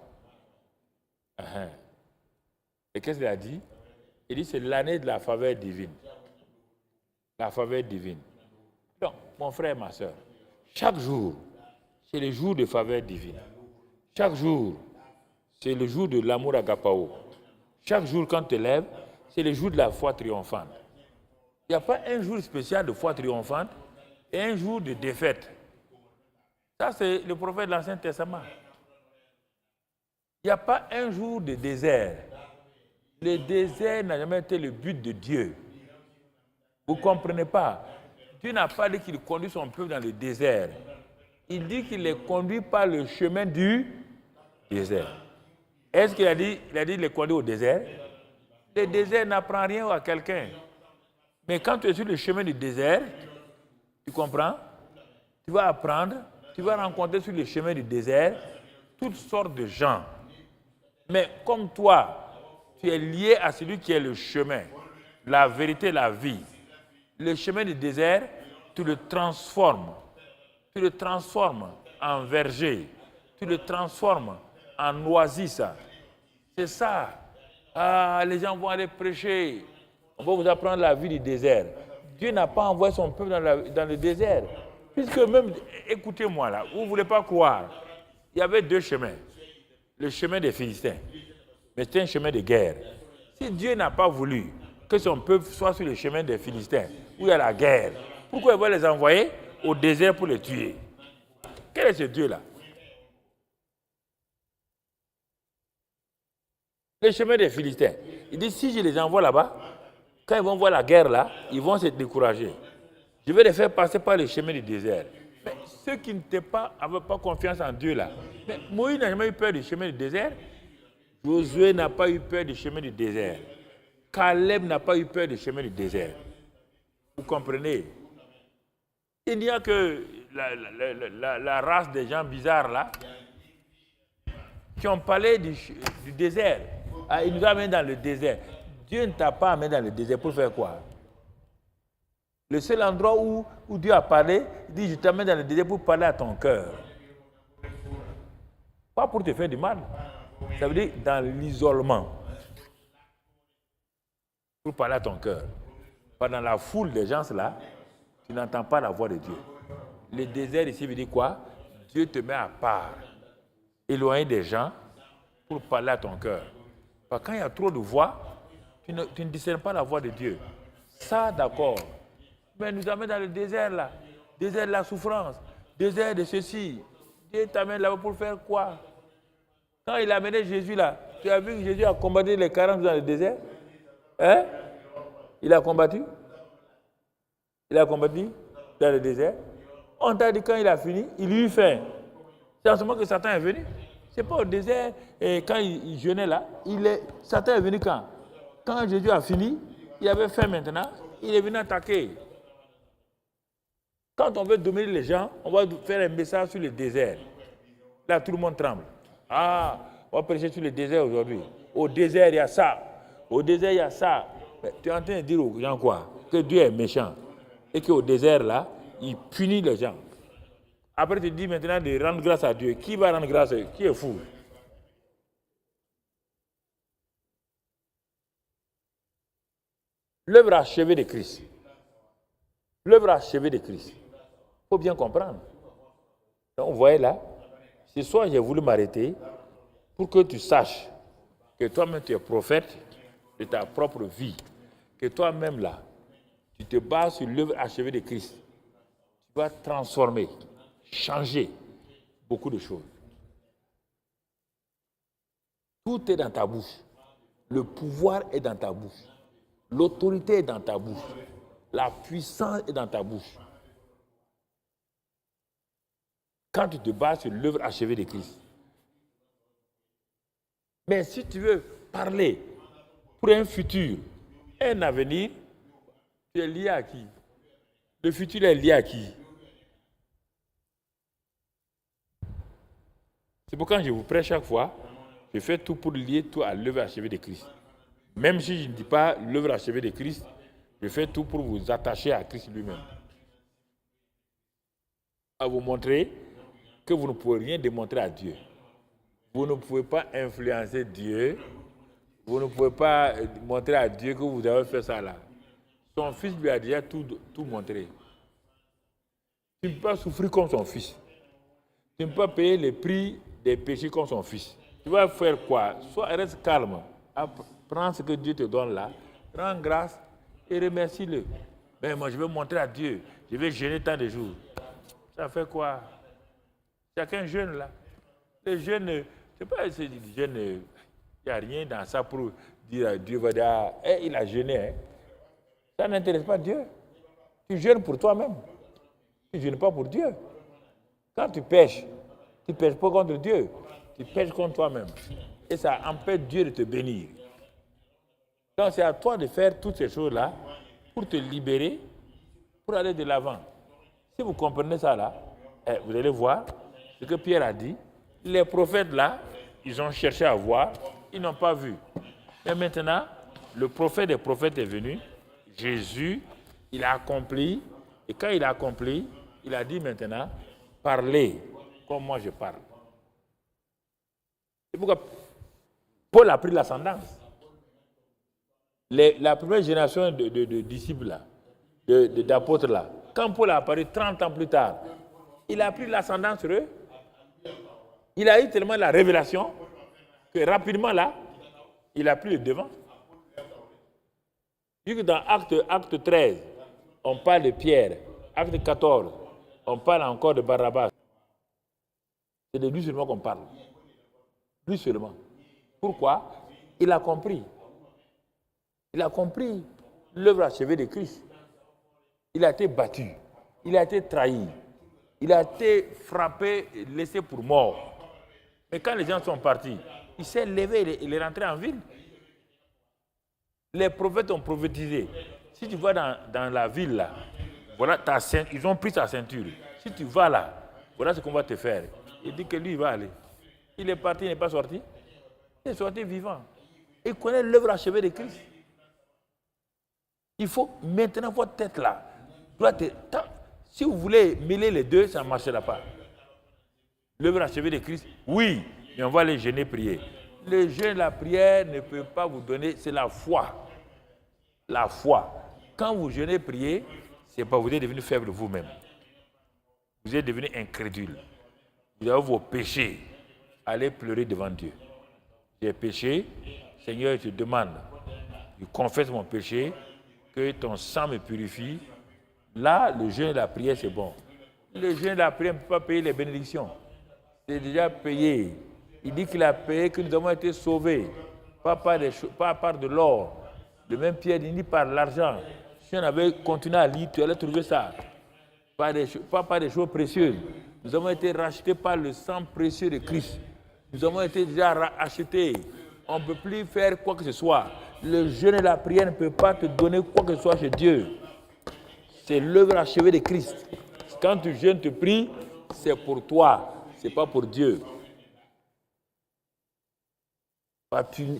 Speaker 1: Et qu'est-ce qu'il a dit? Il dit, c'est l'année de la faveur divine. La faveur divine. Donc, mon frère, ma soeur, chaque jour, c'est le jour de faveur divine. Chaque jour, c'est le jour de l'amour agapao. Chaque jour, quand tu te lèves, c'est le jour de la foi triomphante. Il n'y a pas un jour spécial de foi triomphante et un jour de défaite. Ça, c'est le prophète de l'Ancien Testament. Il n'y a pas un jour de désert. Le désert n'a jamais été le but de Dieu. Vous ne comprenez pas. Dieu n'a pas dit qu'il conduit son peuple dans le désert. Il dit qu'il les conduit par le chemin du désert. Est-ce qu'il a dit les conduire au désert? Le désert n'apprend rien à quelqu'un. Mais quand tu es sur le chemin du désert, tu comprends? Tu vas apprendre, tu vas rencontrer sur le chemin du désert toutes sortes de gens. Mais comme toi, tu es lié à celui qui est le chemin, la vérité, la vie. Le chemin du désert, tu le transformes. Tu le transformes en verger. Tu le transformes en oasis. C'est ça. Ah, les gens vont aller prêcher. On va vous apprendre la vie du désert. Dieu n'a pas envoyé son peuple dans le désert. Puisque même, écoutez-moi là, vous ne voulez pas croire. Il y avait deux chemins. Le chemin des Philistins. Mais c'était un chemin de guerre. Si Dieu n'a pas voulu que son peuple soit sur le chemin des Philistins, où il y a la guerre, pourquoi il va les envoyer au désert pour les tuer? Quel est ce Dieu-là? Le chemin des Philistins. Il dit, si je les envoie là-bas, quand ils vont voir la guerre là, ils vont se décourager. Je vais les faire passer par le chemin du désert. Mais ceux qui n'avaient pas confiance en Dieu là, mais Moïse n'a jamais eu peur du chemin du désert. Josué n'a pas eu peur du chemin du désert. Caleb n'a pas eu peur du chemin du désert. Vous comprenez? Il n'y a que la race des gens bizarres là qui ont parlé du désert. Ah, il nous a amené dans le désert. Dieu ne t'a pas amené dans le désert pour faire quoi? Le seul endroit où Dieu a parlé, il dit, je t'amène dans le désert pour parler à ton cœur. Pas pour te faire du mal. Ça veut dire dans l'isolement. Pour parler à ton cœur. Pas dans la foule des gens là, tu n'entends pas la voix de Dieu. Le désert ici veut dire quoi? Dieu te met à part, éloigné des gens, pour parler à ton cœur. Parce que quand il y a trop de voix, tu ne discernes pas la voix de Dieu. Ça, d'accord. Mais nous amène dans le désert là. Désert de la souffrance. Désert de ceci. Dieu t'amène là-bas pour faire quoi? Quand il a amené Jésus là, tu as vu que Jésus a combattu les 40 dans le désert? Hein? Il a combattu? Il a combattu dans le désert? On t'a dit quand il a fini, il eut faim. C'est en ce moment que Satan est venu. C'est pas au désert, et quand il jeûnait là, Satan est venu quand? Quand Jésus a fini, il avait faim maintenant, il est venu attaquer. Quand on veut dominer les gens, on va faire un message sur le désert. Là, tout le monde tremble. Ah, on va prêcher sur le désert aujourd'hui. Au désert, il y a ça. Au désert, il y a ça. Mais tu es en train de dire aux gens quoi? Que Dieu est méchant. Et qu'au désert, là, il punit les gens. Après, tu dis maintenant de rendre grâce à Dieu. Qui va rendre grâce à Dieu? Qui est fou? L'œuvre achevée de Christ. L'œuvre achevée de Christ. Il faut bien comprendre. Donc, vous voyez là, ce soir, j'ai voulu m'arrêter pour que tu saches que toi-même, tu es prophète de ta propre vie. Que toi-même, là, tu te bases sur l'œuvre achevée de Christ. Tu vas transformer, changer beaucoup de choses. Tout est dans ta bouche. Le pouvoir est dans ta bouche. L'autorité est dans ta bouche. La puissance est dans ta bouche. Quand tu te bases sur l'œuvre achevée de Christ. Mais si tu veux parler pour un futur, un avenir, tu es lié à qui? Le futur est lié à qui? C'est pourquoi quand je vous prêche chaque fois, je fais tout pour lier tout à l'œuvre achevée de Christ. Même si je ne dis pas l'œuvre achevée de Christ, je fais tout pour vous attacher à Christ lui-même. À vous montrer que vous ne pouvez rien démontrer à Dieu. Vous ne pouvez pas influencer Dieu. Vous ne pouvez pas montrer à Dieu que vous avez fait ça là. Son fils lui a déjà tout montré. Tu ne peux pas souffrir comme son fils. Tu ne peux pas payer le prix des péchés comme son fils. Tu vas faire quoi? Soit reste calme. Prends ce que Dieu te donne là. Rends grâce et remercie-le. Mais moi, je vais montrer à Dieu. Je vais jeûner tant de jours. Ça fait quoi? Chacun jeûne là. Les jeunes, je ne sais pas, c'est des jeunes, il n'y a rien dans ça pour dire à Dieu, va dire, il a jeûné. Hein. Ça n'intéresse pas Dieu. Tu jeûnes pour toi-même. Tu ne jeûnes pas pour Dieu. Quand tu pêches pas contre Dieu. Tu pêches contre toi-même. Et ça empêche Dieu de te bénir. Donc c'est à toi de faire toutes ces choses-là pour te libérer, pour aller de l'avant. Si vous comprenez ça là, vous allez voir ce que Pierre a dit. Les prophètes là, ils ont cherché à voir, ils n'ont pas vu. Et maintenant, le prophète des prophètes est venu, Jésus, il a accompli, et quand il a accompli, il a dit maintenant, parlez comme moi je parle. C'est pourquoi Paul a pris l'ascendance. La première génération de disciples là, d'apôtres là, quand Paul a apparu 30 ans plus tard, il a pris l'ascendance sur eux. Il a eu tellement la révélation que rapidement là, il a pris le devant. Vu que dans acte 13, on parle de Pierre, acte 14, on parle encore de Barabbas. C'est de lui seulement qu'on parle. Lui seulement. Pourquoi? Il a compris. Il a compris l'œuvre achevée de Christ. Il a été battu. Il a été trahi. Il a été frappé, laissé pour mort. Mais quand les gens sont partis, il s'est levé, il est rentré en ville. Les prophètes ont prophétisé. Si tu vas dans la ville là, voilà ils ont pris ta ceinture. Si tu vas là, voilà ce qu'on va te faire. Il dit que lui, il va aller. Il est parti, il n'est pas sorti. Il est sorti vivant. Il connaît l'œuvre achevée de Christ. Il faut maintenant votre tête là. Si vous voulez mêler les deux, ça ne marchera pas. L'œuvre achevée de Christ, oui, mais on va les jeûner, prier. Le jeûne, la prière ne peut pas vous donner, c'est la foi. La foi. Quand vous jeûnez, priez, c'est pas vous êtes devenu faible vous-même. Vous êtes devenu incrédule. Vous avez vos péchés. Allez pleurer devant Dieu. J'ai péché, Seigneur, je te demande, je confesse mon péché, que ton sang me purifie. Là, le jeûne et la prière, c'est bon. Le jeûne et la prière ne peut pas payer les bénédictions. C'est déjà payé. Il dit qu'il a payé, que nous avons été sauvés. Pas par de l'or. De même Pierre dit, ni par l'argent. Si on avait continué à lire, tu allais trouver ça. Pas par des choses précieuses. Nous avons été rachetés par le sang précieux de Christ. Nous avons été déjà achetés. On ne peut plus faire quoi que ce soit. Le jeûne et la prière ne peuvent pas te donner quoi que ce soit chez Dieu. C'est l'œuvre achevée de Christ. Quand tu jeûnes, tu pries, c'est pour toi. Ce n'est pas pour Dieu.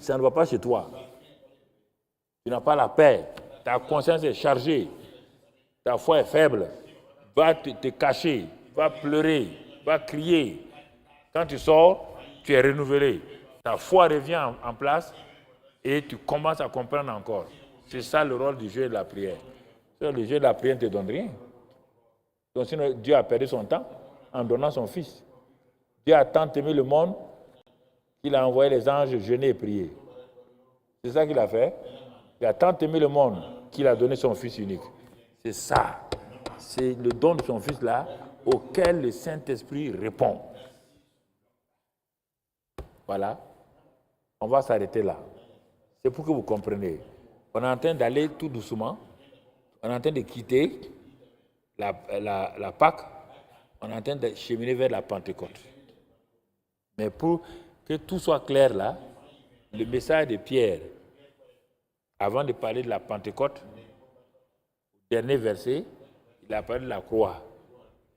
Speaker 1: Ça ne va pas chez toi. Tu n'as pas la paix. Ta conscience est chargée. Ta foi est faible. Va te cacher. Va pleurer. Va crier. Quand tu sors, tu es renouvelé. Ta foi revient en place et tu commences à comprendre encore. C'est ça le rôle du jeûne et de la prière. Le jeûne et de la prière ne te donne rien. Donc sinon, Dieu a perdu son temps en donnant son Fils. Dieu a tant aimé le monde qu'il a envoyé les anges jeûner et prier. C'est ça qu'il a fait. Il a tant aimé le monde qu'il a donné son Fils unique. C'est ça. C'est le don de son Fils là auquel le Saint-Esprit répond. Voilà. On va s'arrêter là. C'est pour que vous compreniez. On est en train d'aller tout doucement. On est en train de quitter la Pâque. On est en train de cheminer vers la Pentecôte. Mais pour que tout soit clair là, le message de Pierre, avant de parler de la Pentecôte, dernier verset, il a parlé de la croix,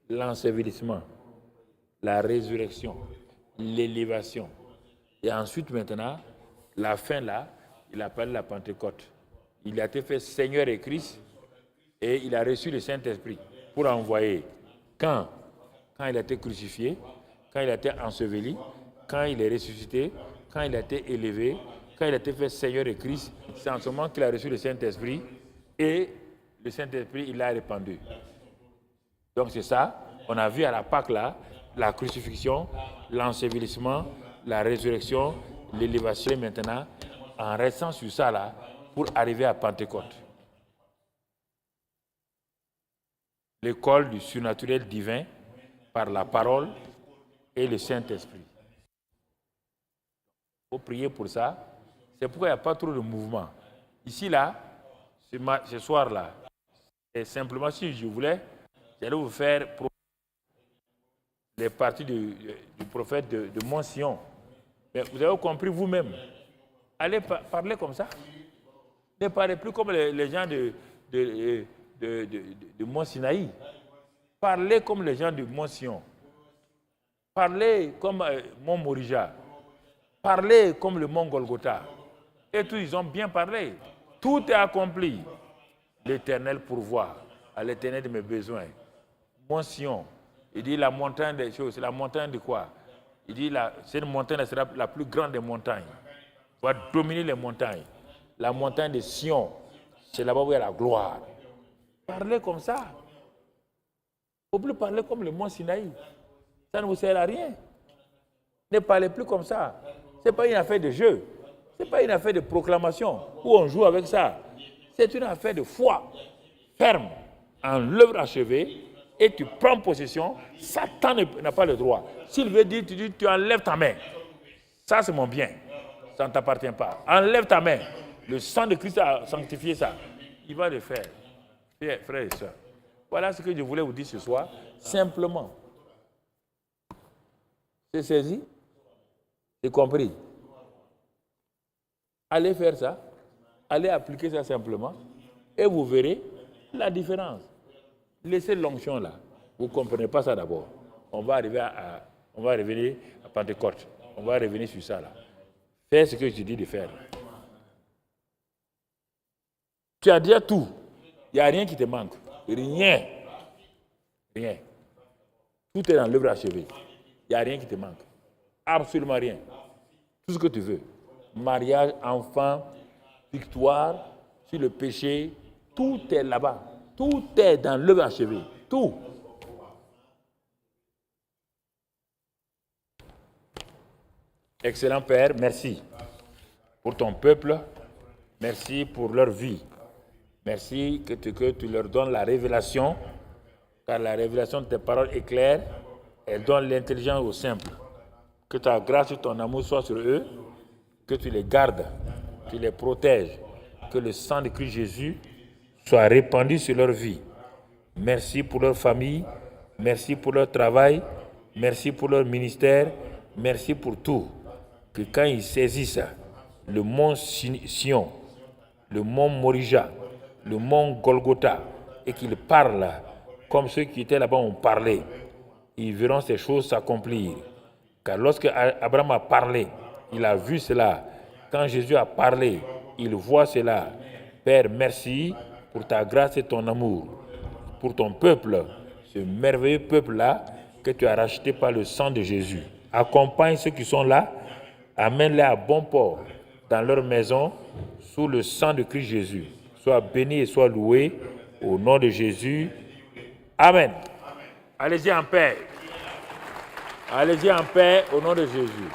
Speaker 1: l'ensevelissement, la résurrection, l'élévation. Et ensuite, maintenant, la fin là, il a parlé de la Pentecôte. Il a été fait Seigneur et Christ et il a reçu le Saint-Esprit pour envoyer. Quand il a été crucifié, quand il a été enseveli, quand il est ressuscité, quand il a été élevé, quand il a été fait Seigneur et Christ, c'est en ce moment qu'il a reçu le Saint-Esprit et le Saint-Esprit, il l'a répandu. Donc c'est ça, on a vu à la Pâque là, la crucifixion, l'ensevelissement, la résurrection, l'élévation maintenant, en restant sur ça là, pour arriver à Pentecôte. L'école du surnaturel divin par la parole et le Saint-Esprit. Il faut prier pour ça. C'est pourquoi il n'y a pas trop de mouvement. Ici, là, ce soir-là, et simplement, si je voulais, j'allais vous faire les parties du prophète de Mont-Sion. Mais vous avez compris vous-même. Allez parler comme ça. Ne parlez plus comme les gens de Mont Sinaï. Parlez comme les gens du Mont Sion. Parlez comme Mont Morija. Parlez comme le Mont Golgotha. Et tous, ils ont bien parlé. Tout est accompli. L'Éternel pourvoit à l'Éternel de mes besoins. Mont Sion, il dit la montagne des choses. C'est la montagne de quoi? Il dit cette montagne sera la plus grande des montagnes. Il va dominer les montagnes. La montagne de Sion, c'est là-bas où il y a la gloire. Parlez comme ça. Il ne faut plus parler comme le Mont Sinaï. Ça ne vous sert à rien. Ne parlez plus comme ça. Ce n'est pas une affaire de jeu. Ce n'est pas une affaire de proclamation où on joue avec ça. C'est une affaire de foi ferme en l'œuvre achevée et tu prends possession. Satan n'a pas le droit. S'il veut dire, tu dis, tu enlèves ta main. Ça, c'est mon bien. Ça ne t'appartient pas. Enlève ta main. Le sang de Christ a sanctifié ça. Il va le faire. Frères et sœurs. Voilà ce que je voulais vous dire ce soir. Simplement. C'est saisi? C'est compris? Allez faire ça. Allez appliquer ça simplement. Et vous verrez la différence. Laissez l'onction là. Vous ne comprenez pas ça d'abord. On va revenir à Pentecôte. On va revenir sur ça là. Fais ce que je te dis de faire. Tu as déjà tout. Il n'y a rien qui te manque. Rien. Rien. Tout est dans l'œuvre achevée. Il n'y a rien qui te manque. Absolument rien. Tout ce que tu veux. Mariage, enfant, victoire, sur le péché, tout est là-bas. Tout est dans l'œuvre achevée. Tout. Excellent Père, merci pour ton peuple. Merci pour leur vie. Merci que tu leur donnes la révélation, car la révélation de tes paroles est claire. Elle donne l'intelligence aux simples. Que ta grâce et ton amour soient sur eux, que tu les gardes, tu les protèges, que le sang de Christ Jésus soit répandu sur leur vie. Merci pour leur famille, merci pour leur travail, merci pour leur ministère, merci pour tout. Que quand ils saisissent le mont Sion, le mont Morija, le mont Golgotha, et qu'ils parlent comme ceux qui étaient là-bas ont parlé, ils verront ces choses s'accomplir. Car lorsque Abraham a parlé, il a vu cela. Quand Jésus a parlé, il voit cela. Père, merci pour ta grâce et ton amour, pour ton peuple, ce merveilleux peuple-là que tu as racheté par le sang de Jésus. Accompagne ceux qui sont là, amène-les à bon port dans leur maison sous le sang de Christ Jésus. Sois béni et sois loué au nom de Jésus. Amen. Allez-y en paix. Allez-y en paix au nom de Jésus.